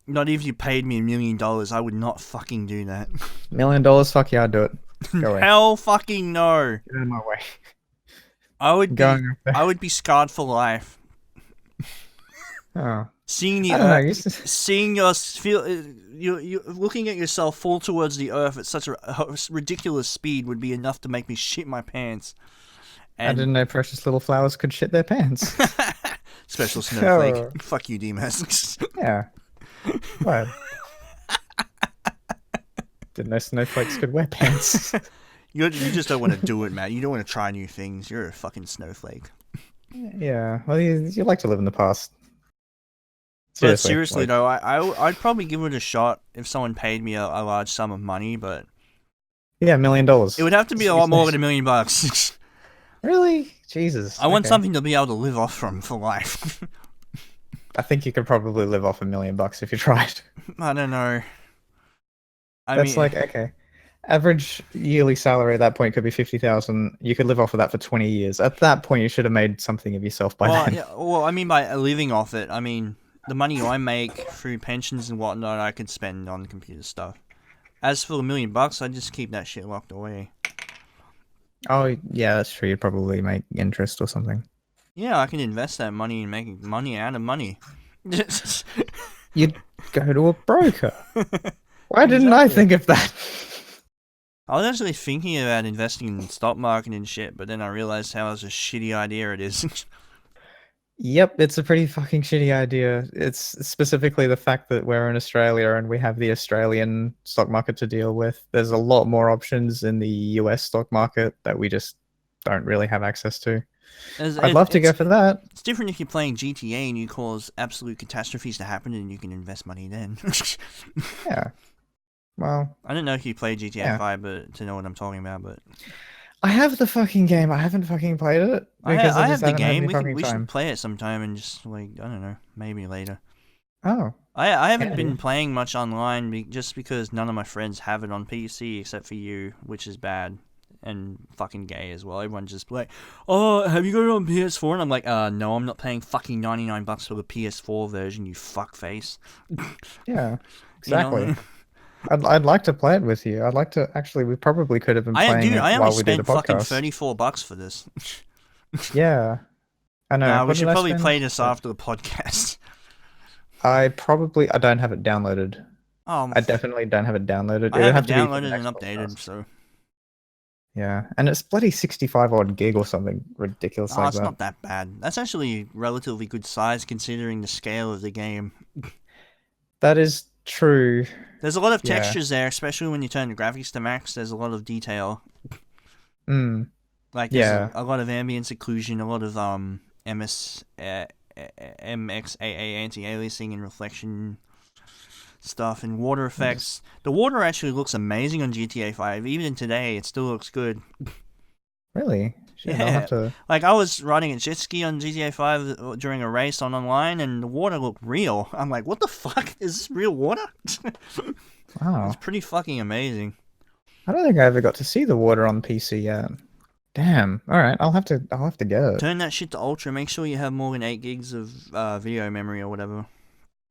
Not even if you paid me $1 million, I would not fucking do that. $1 million? Fuck yeah, I'd do it. Go away. Hell fucking no. Get out of my way. I would be scarred for life. Oh. Seeing the I don't know, Earth, you s- seeing you looking at yourself fall towards the Earth at such a ridiculous speed would be enough to make me shit my pants. I didn't know precious little flowers could shit their pants. Special snowflake. Oh. Fuck you, Demaz. Yeah. What? Didn't know snowflakes could wear pants. You just don't want to do it, man. You don't want to try new things. You're a fucking snowflake. Yeah. Well, you like to live in the past. But seriously though, I'd probably give it a shot if someone paid me a large sum of money, but yeah, $1 million. it would have to be a lot more than $1 million. Really? Jesus. I want okay. something to be able to live off from for life. I think you could probably live off $1 million if you tried. I don't know. That's like, okay. Average yearly salary at that point could be 50,000. You could live off of that for 20 years. At that point, you should have made something of yourself by then. Yeah, well, I mean by living off it, I mean the money I make through pensions and whatnot, I could spend on computer stuff. As for $1 million, I just keep that shit locked away. Oh, yeah, that's true. You'd probably make interest or something. Yeah, I can invest that money and make money out of money. You'd go to a broker. Why didn't I think of that? I was actually thinking about investing in the stock market and shit, but then I realized how much a shitty idea it is. Yep, it's a pretty fucking shitty idea. It's specifically the fact that we're in Australia and we have the Australian stock market to deal with. There's a lot more options in the US stock market that we just don't really have access to. I'd love to go for that. It's different if you're playing GTA and you cause absolute catastrophes to happen and you can invest money then. Yeah. Well, I don't know if you play GTA 5 but to know what I'm talking about, but I have the fucking game. I haven't fucking played it. I Because have just the haven't had game. any We fucking should play it sometime and just like, I don't know, maybe later. Oh. I haven't been playing much online just because none of my friends have it on PC except for you, which is bad and fucking gay as well. Everyone just like, oh, have you got it on PS4? And I'm like, no, I'm not paying fucking $99 for the PS4 version, you fuckface. Yeah, exactly. You know? I'd like to play it with you. I'd like to actually. We probably could have been playing it I while only we did a spent fucking podcast. $34 for this. Yeah, I know. Nah, we What should did I probably spend? play this after the podcast. I don't have it downloaded. Oh, I definitely don't have it downloaded. I It would have have it to be for the downloaded and next updated, podcast. so Yeah, and it's bloody 65 odd gig or something ridiculous Oh, like it's that. not that bad. That's actually relatively good size considering the scale of the game. That is true. There's a lot of Yeah. textures there, especially when you turn the graphics to max. There's a lot of detail. Mm. Like there's Yeah. a lot of ambience occlusion, a lot of MXAA anti-aliasing and reflection stuff, and water effects. The water actually looks amazing on GTA 5. Even today, it still looks good. Really? Shit, I'll Yeah. have to... Like, I was riding a jet ski on GTA 5 during a race on online, and the water looked real. I'm like, what the fuck? Is this real water? Wow. It's pretty fucking amazing. I don't think I ever got to see the water on PC yet. Damn. All right, I'll have to get it. Turn that shit to ultra. Make sure you have more than 8 gigs of video memory or whatever.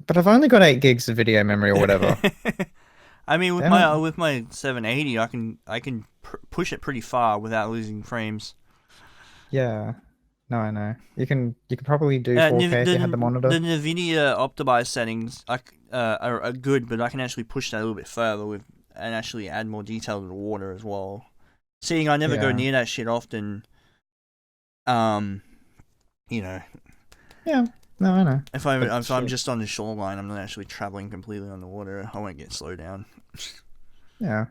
But I've only got 8 gigs of video memory or whatever. I mean, with Damn my 780, I can push it pretty far without losing frames. Yeah. No, I know. You can probably do 4K if you had the monitor. The NVIDIA optimized settings are good, but I can actually push that a little bit further and actually add more detail to the water as well. Seeing I never go near that shit often, you know. Yeah. No, I know. If I'm just on the shoreline, I'm not actually traveling completely on the water. I won't get slowed down. Yeah.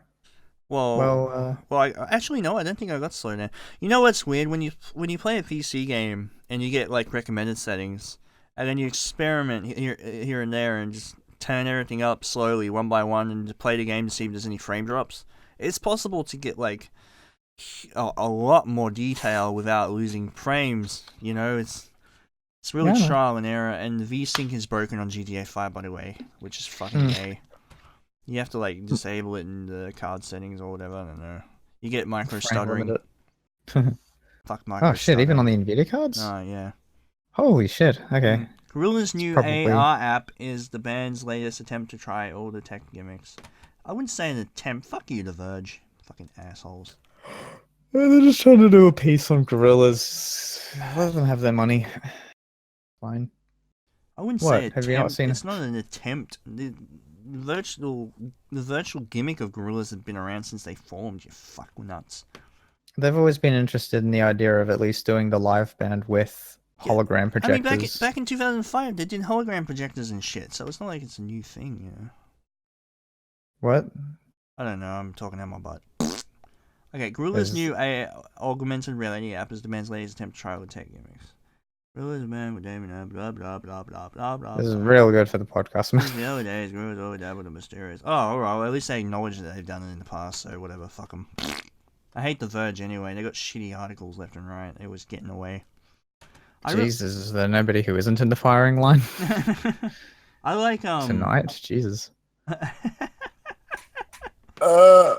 Well, I actually no, I don't think I got slowed down. You know what's weird when you play a PC game and you get like recommended settings, and then you experiment here and there and just turn everything up slowly one by one and to play the game to see if there's any frame drops. It's possible to get like a lot more detail without losing frames. You know, it's really trial and error, and the VSync is broken on GTA 5, by the way, which is fucking gay. You have to like disable it in the card settings or whatever. I don't know. You get micro stuttering. Fuck micro. Oh shit! Even on the Nvidia cards? Oh yeah. Holy shit! Okay. Gorilla's new AR app is the band's latest attempt to try all the tech gimmicks. I wouldn't say an attempt. Fuck you, The Verge. Fucking assholes. They're just trying to do a piece on Gorillas. Let them have their money. Fine. I wouldn't say attempt. Have you not seen it's not an attempt. The virtual gimmick of Gorillas has been around since they formed. You fuck nuts. They've always been interested in the idea of at least doing the live band with hologram projectors. I mean, back in 2005, they did hologram projectors and shit, so it's not like it's a new thing, you know. What? I don't know. I'm talking out my butt. Okay, Gorilla's new augmented reality app is the band's latest attempt to try with tech gimmicks. Gorilla's man with Damien, blah blah blah blah blah blah. This is real good for the podcast, man. The other days, Gorilla's always dabbled in mysterious. Oh, alright. Well, at least they acknowledge that they've done it in the past, so whatever. Fuck them. I hate The Verge anyway. They got shitty articles left and right. They was getting away. Jesus, is there nobody who isn't in the firing line? I like tonight. Jesus. Want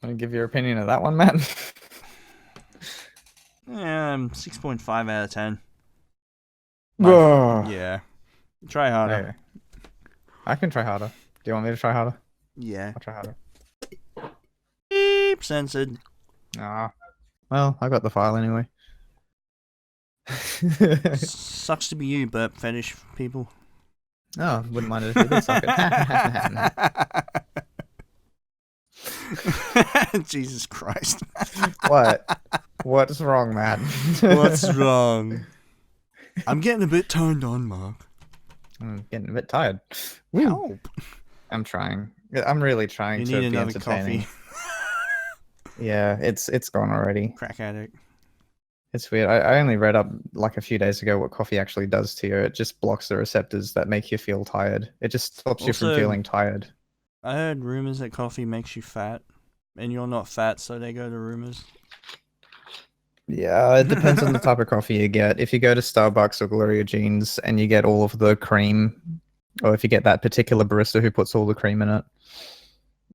to give your opinion of that one, Matt? Yeah, 6.5 out of 10. Oh. Yeah. Try harder. Okay. I can try harder. Do you want me to try harder? Yeah. I'll try harder. Beep, censored. Ah. Well, I got the file anyway. Sucks to be you, burp fetish people. Oh, wouldn't mind it if you did suck it. Jesus Christ. What? What's wrong, Matt? What's wrong? I'm getting a bit turned on, Mark. I'm getting a bit tired. Help. I'm trying. I'm really trying you to need be another entertaining. coffee. Yeah, it's gone already. Crack addict. It's weird. I only read up like a few days ago what coffee actually does to you. It just blocks the receptors that make you feel tired. It just stops you from feeling tired. I heard rumors that coffee makes you fat, and you're not fat, so they go to rumors. Yeah, it depends on the type of coffee you get. If you go to Starbucks or Gloria Jeans and you get all of the cream, or if you get that particular barista who puts all the cream in it,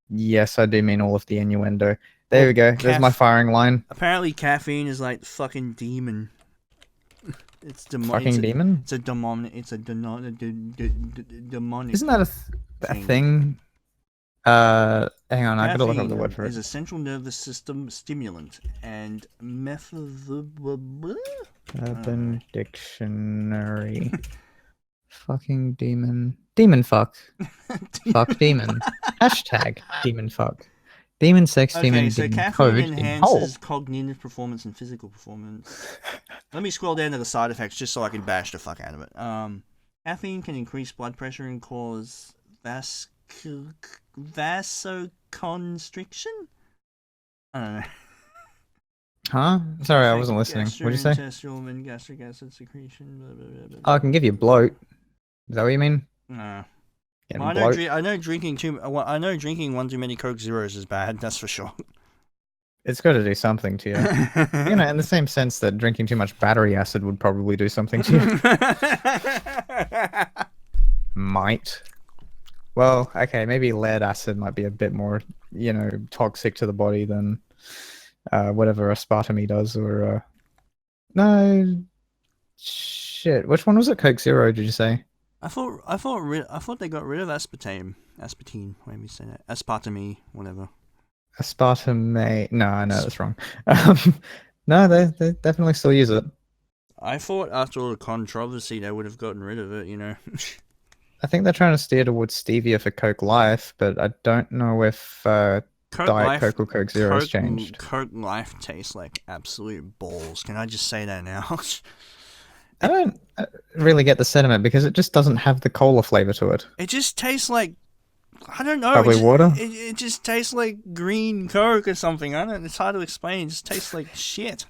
yes, I do mean all of the innuendo. There we go. There's my firing line. Apparently, caffeine is like the fucking demon. It's demonic. Fucking demon? It's a demonic. It's a demonic. Isn't that a thing? Hang on, I gotta look up the word for it. Is a central nervous system stimulant and Urban Dictionary. Fucking demon. Demon fuck. Fuck demon. Hashtag demon fuck. Demon sex, demon, Okay, so demon caffeine code in hole. enhances cognitive performance and physical performance. Let me scroll down to the side effects just so I can bash the fuck out of it. Caffeine can increase blood pressure and cause vasoconstriction? I don't know. Huh? Sorry, I wasn't listening. What did you say? Gastrointestinal and gastric acid secretion. Blah, blah, blah, blah, Oh, I can give you bloat. Is that what you mean? No. Getting Well, bloat? I know drinking one too many Coke Zeros is bad. That's for sure. It's got to do something to you. You know, in the same sense that drinking too much battery acid would probably do something to you. Might. Well, okay, maybe lead acid might be a bit more, you know, toxic to the body than whatever aspartame does, or no, shit. Which one was it? Coke Zero? Did you say? I thought they got rid of aspartame. Aspartame. Why do you say that? Aspartame. Whatever. Aspartame. No, I know that's wrong. No, they definitely still use it. I thought after all the controversy they would have gotten rid of it. You know. I think they're trying to steer towards stevia for Coke Life, but I don't know if Diet Coke or Coke Zero has changed. Coke Life tastes like absolute balls. Can I just say that now? I don't really get the sentiment because it just doesn't have the cola flavor to it. It just tastes like, I don't know. Probably water? It just tastes like green Coke or something. I don't. It's hard to explain. It just tastes like shit.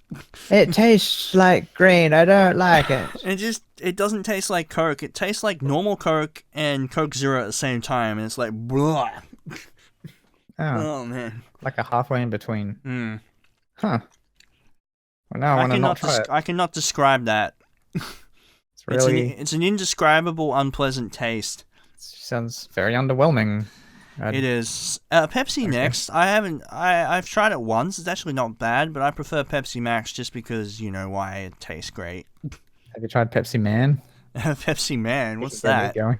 It tastes like green. I don't like it. It doesn't taste like Coke. It tastes like normal Coke and Coke Zero at the same time, and it's like blah. Oh man. Like a halfway in between. Mm. Huh. Well, now I want to not try it. I cannot describe that. It's really. It's an indescribable, unpleasant taste. Sounds very underwhelming. It is. Pepsi next. I've tried it once. It's actually not bad, but I prefer Pepsi Max just because, you know, why it tastes great. Have you tried Pepsi Man? Pepsi Man? What's that? Have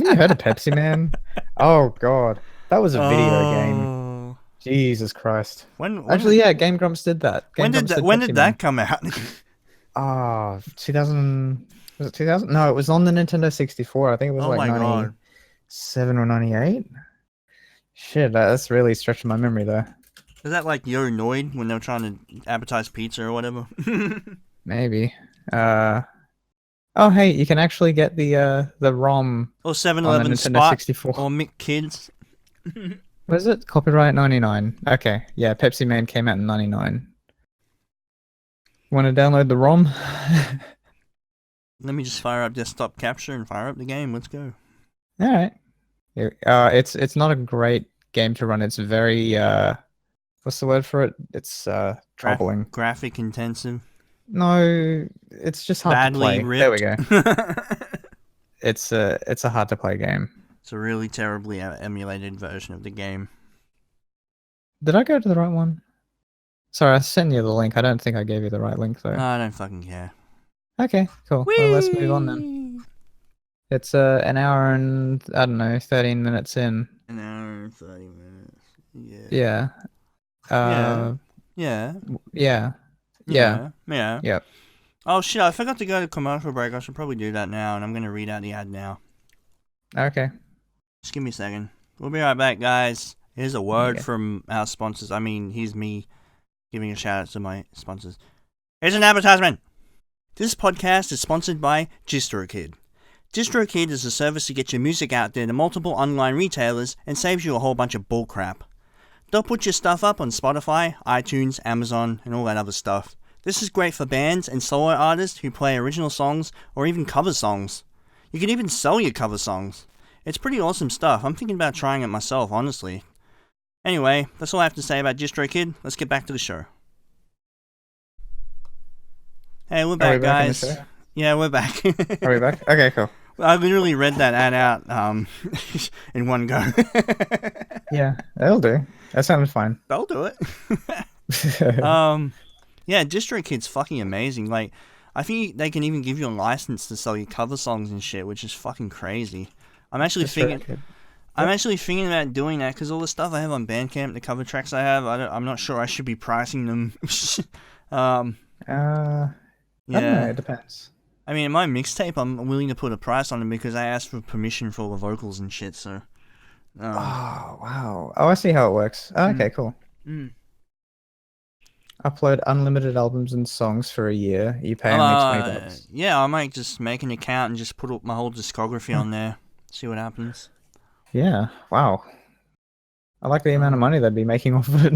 you heard of Pepsi Man? Oh, God. That was a video game. Jesus Christ. Actually, yeah, Game Grumps did that. When did that come out? 2000... Was it 2000? No, it was on the Nintendo 64. I think it was like 97 or 98. Shit, that's really stretching my memory there. Is that like Yo Noid when they were trying to advertise pizza or whatever? Maybe. Oh, hey, you can actually get the ROM or 7-Eleven Spot 64. Or Mick Kids. Was it? Copyright 99. Okay, yeah, Pepsi Man came out in 99. Want to download the ROM? Let me just fire up desktop capture and fire up the game. Let's go. All right. It's not a great game to run. It's very what's the word for it? It's troubling. Graphic intensive. No, it's just hard Badly to play. ripped. There we go. It's a hard to play game. It's a really terribly emulated version of the game. Did I go to the right one? Sorry, I sent you the link. I don't think I gave you the right link though. No, I don't fucking care. Okay, cool. Whee! Well, let's move on then. It's an hour and, I don't know, 13 minutes in. An hour and 30 minutes. Yeah. Yeah. Yeah. Yep. Oh shit, I forgot to go to commercial break. I should probably do that now, and I'm going to read out the ad now. Okay. Just give me a second. We'll be right back, guys. Here's a word from our sponsors. I mean, here's me giving a shout out to my sponsors. Here's an advertisement. This podcast is sponsored by DistroKid. DistroKid is a service to get your music out there to multiple online retailers and saves you a whole bunch of bullcrap. They'll put your stuff up on Spotify, iTunes, Amazon, and all that other stuff. This is great for bands and solo artists who play original songs or even cover songs. You can even sell your cover songs. It's pretty awesome stuff. I'm thinking about trying it myself, honestly. Anyway, that's all I have to say about DistroKid. Let's get back to the show. Hey, we're back, guys. Yeah, we're back. Are we back? Okay, cool. I literally read that ad out in one go. Yeah, that'll do. That sounded fine. They'll do it. Yeah, DistroKid's fucking amazing. Like, I think they can even give you a license to sell your cover songs and shit, which is fucking crazy. I'm actually thinking about doing that because all the stuff I have on Bandcamp, the cover tracks I have, I'm not sure I should be pricing them. I don't know, it depends. I mean, in my mixtape, I'm willing to put a price on them because I asked for permission for all the vocals and shit, so... Oh, wow. Oh, I see how it works. Oh, okay, cool. Mm. Upload unlimited albums and songs for a year. You pay only $20. Yeah, I might just make an account and just put up my whole discography on there. See what happens. Yeah, wow. I like the amount of money they'd be making off of it.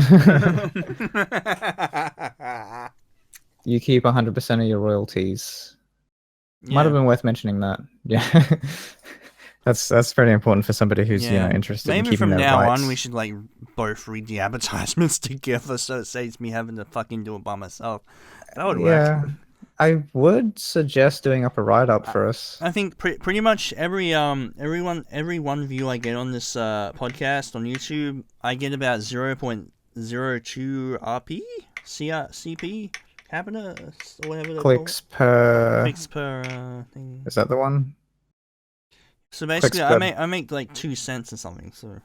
You keep 100% of your royalties. Might have been worth mentioning that. Yeah. That's pretty important for somebody who's interested in Maybe keeping from their now rights. on we should like both read the advertisements together, so it saves me having to fucking do it by myself. That would work. Yeah, I would suggest doing up a write-up for us. I think pretty much every one view I get on this podcast on YouTube, I get about 0.02 RP CP capita or whatever they're Clicks per. clicks per thing. Is that the one? So basically, I make like 2 cents or something. So.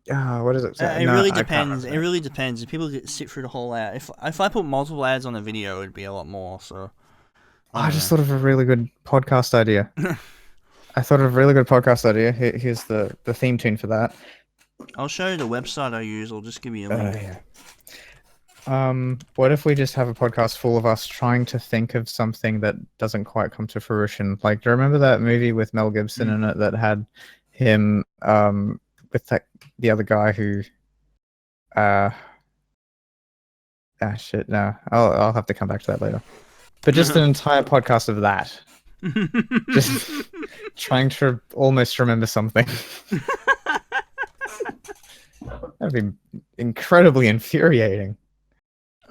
What is it? It really depends. It really depends. If people sit through the whole ad, if I put multiple ads on a video, it'd be a lot more. So. I just thought of a really good podcast idea. Here's the theme tune for that. I'll show you the website I use. I'll just give you a link. Yeah. What if we just have a podcast full of us trying to think of something that doesn't quite come to fruition? Like, do you remember that movie with Mel Gibson in it that had him with the other guy who shit, no. I'll have to come back to that later. But just an entire podcast of that. Just trying to almost remember something. That'd be incredibly infuriating.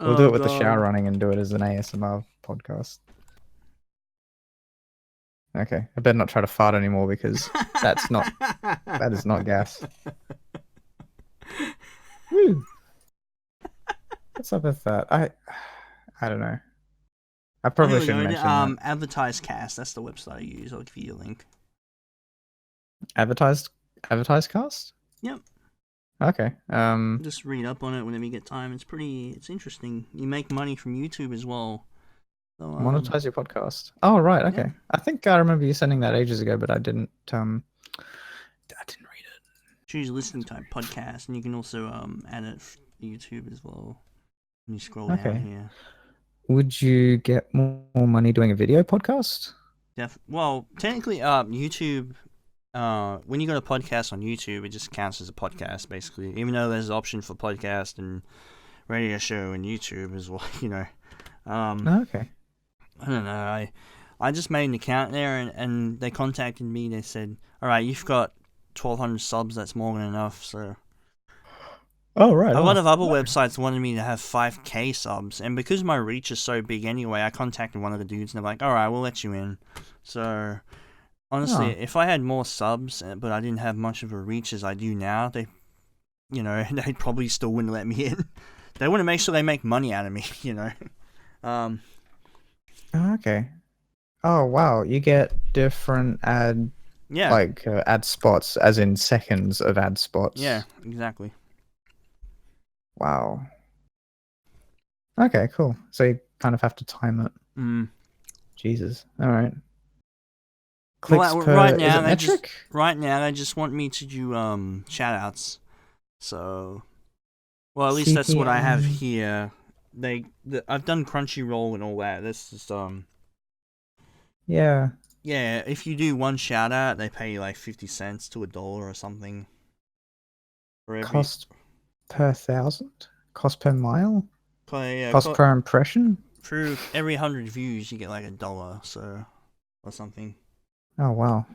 We'll do it with the shower running and do it as an ASMR podcast. Okay, I better not try to fart anymore because that is not gas. Woo. What's up with that? I don't know. I probably shouldn't mention that. Advertise Cast. That's the website I use. I'll give you a link. Advertise Cast? Yep. Okay. Just read up on it whenever you get time. It's interesting. You make money from YouTube as well. So, monetize your podcast. Oh right, okay. Yeah. I think I remember you sending that ages ago, but I didn't read it. Choose listening type podcast, and you can also add it to YouTube as well. When you scroll down here. Would you get more money doing a video podcast? Well, technically, YouTube. When you got a podcast on YouTube, it just counts as a podcast, basically. Even though there's an option for podcast and radio show and YouTube as well, okay. I don't know. I just made an account there, and they contacted me. They said, "All right, you've got 1,200 subs. That's more than enough." So. Oh right. A lot of other websites wanted me to have 5K subs, and because my reach is so big anyway, I contacted one of the dudes, and they're like, "All right, we'll let you in." So. Honestly, if I had more subs, but I didn't have much of a reach as I do now, they probably still wouldn't let me in. They want to make sure they make money out of me, Okay. Oh wow, you get different ad spots, as in seconds of ad spots. Yeah, exactly. Wow. Okay, cool. So you kind of have to time it. Jesus. All right. Clicks per right now they just want me to do shoutouts. So, well, at least that's what I have here. I've done Crunchyroll and all that. That's just Yeah. Yeah, if you do one shout out, they pay you like 50 cents to $1 or something. Cost per 1,000? Cost per mile? Yeah, cost per impression? For every 100 views, you get like $1, so or something. Oh wow.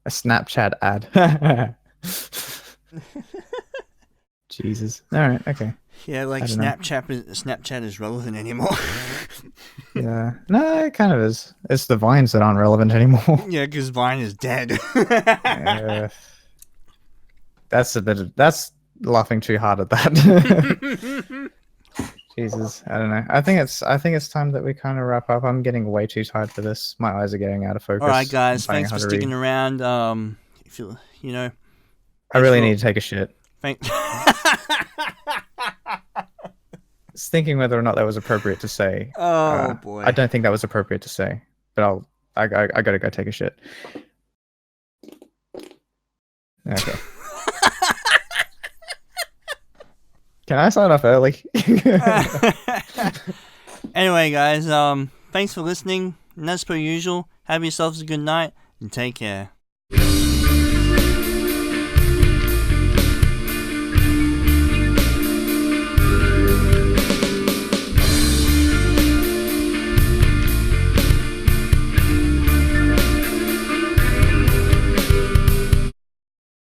A Snapchat ad. Jesus. Alright, okay. Yeah, like Snapchat is relevant anymore. Yeah. No, it kind of is. It's the Vines that aren't relevant anymore. Yeah, because Vine is dead. That's laughing too hard at that. Jesus, I don't know. I think it's time that we kind of wrap up. I'm getting way too tired for this. My eyes are getting out of focus. All right, guys. Thanks for sticking around. If you I really need to take a shit. Thanks. I was thinking whether or not that was appropriate to say. Oh boy. I don't think that was appropriate to say, but I gotta go take a shit. Okay. Can I sign off early? Anyway, guys, thanks for listening. And as per usual, have yourselves a good night and take care.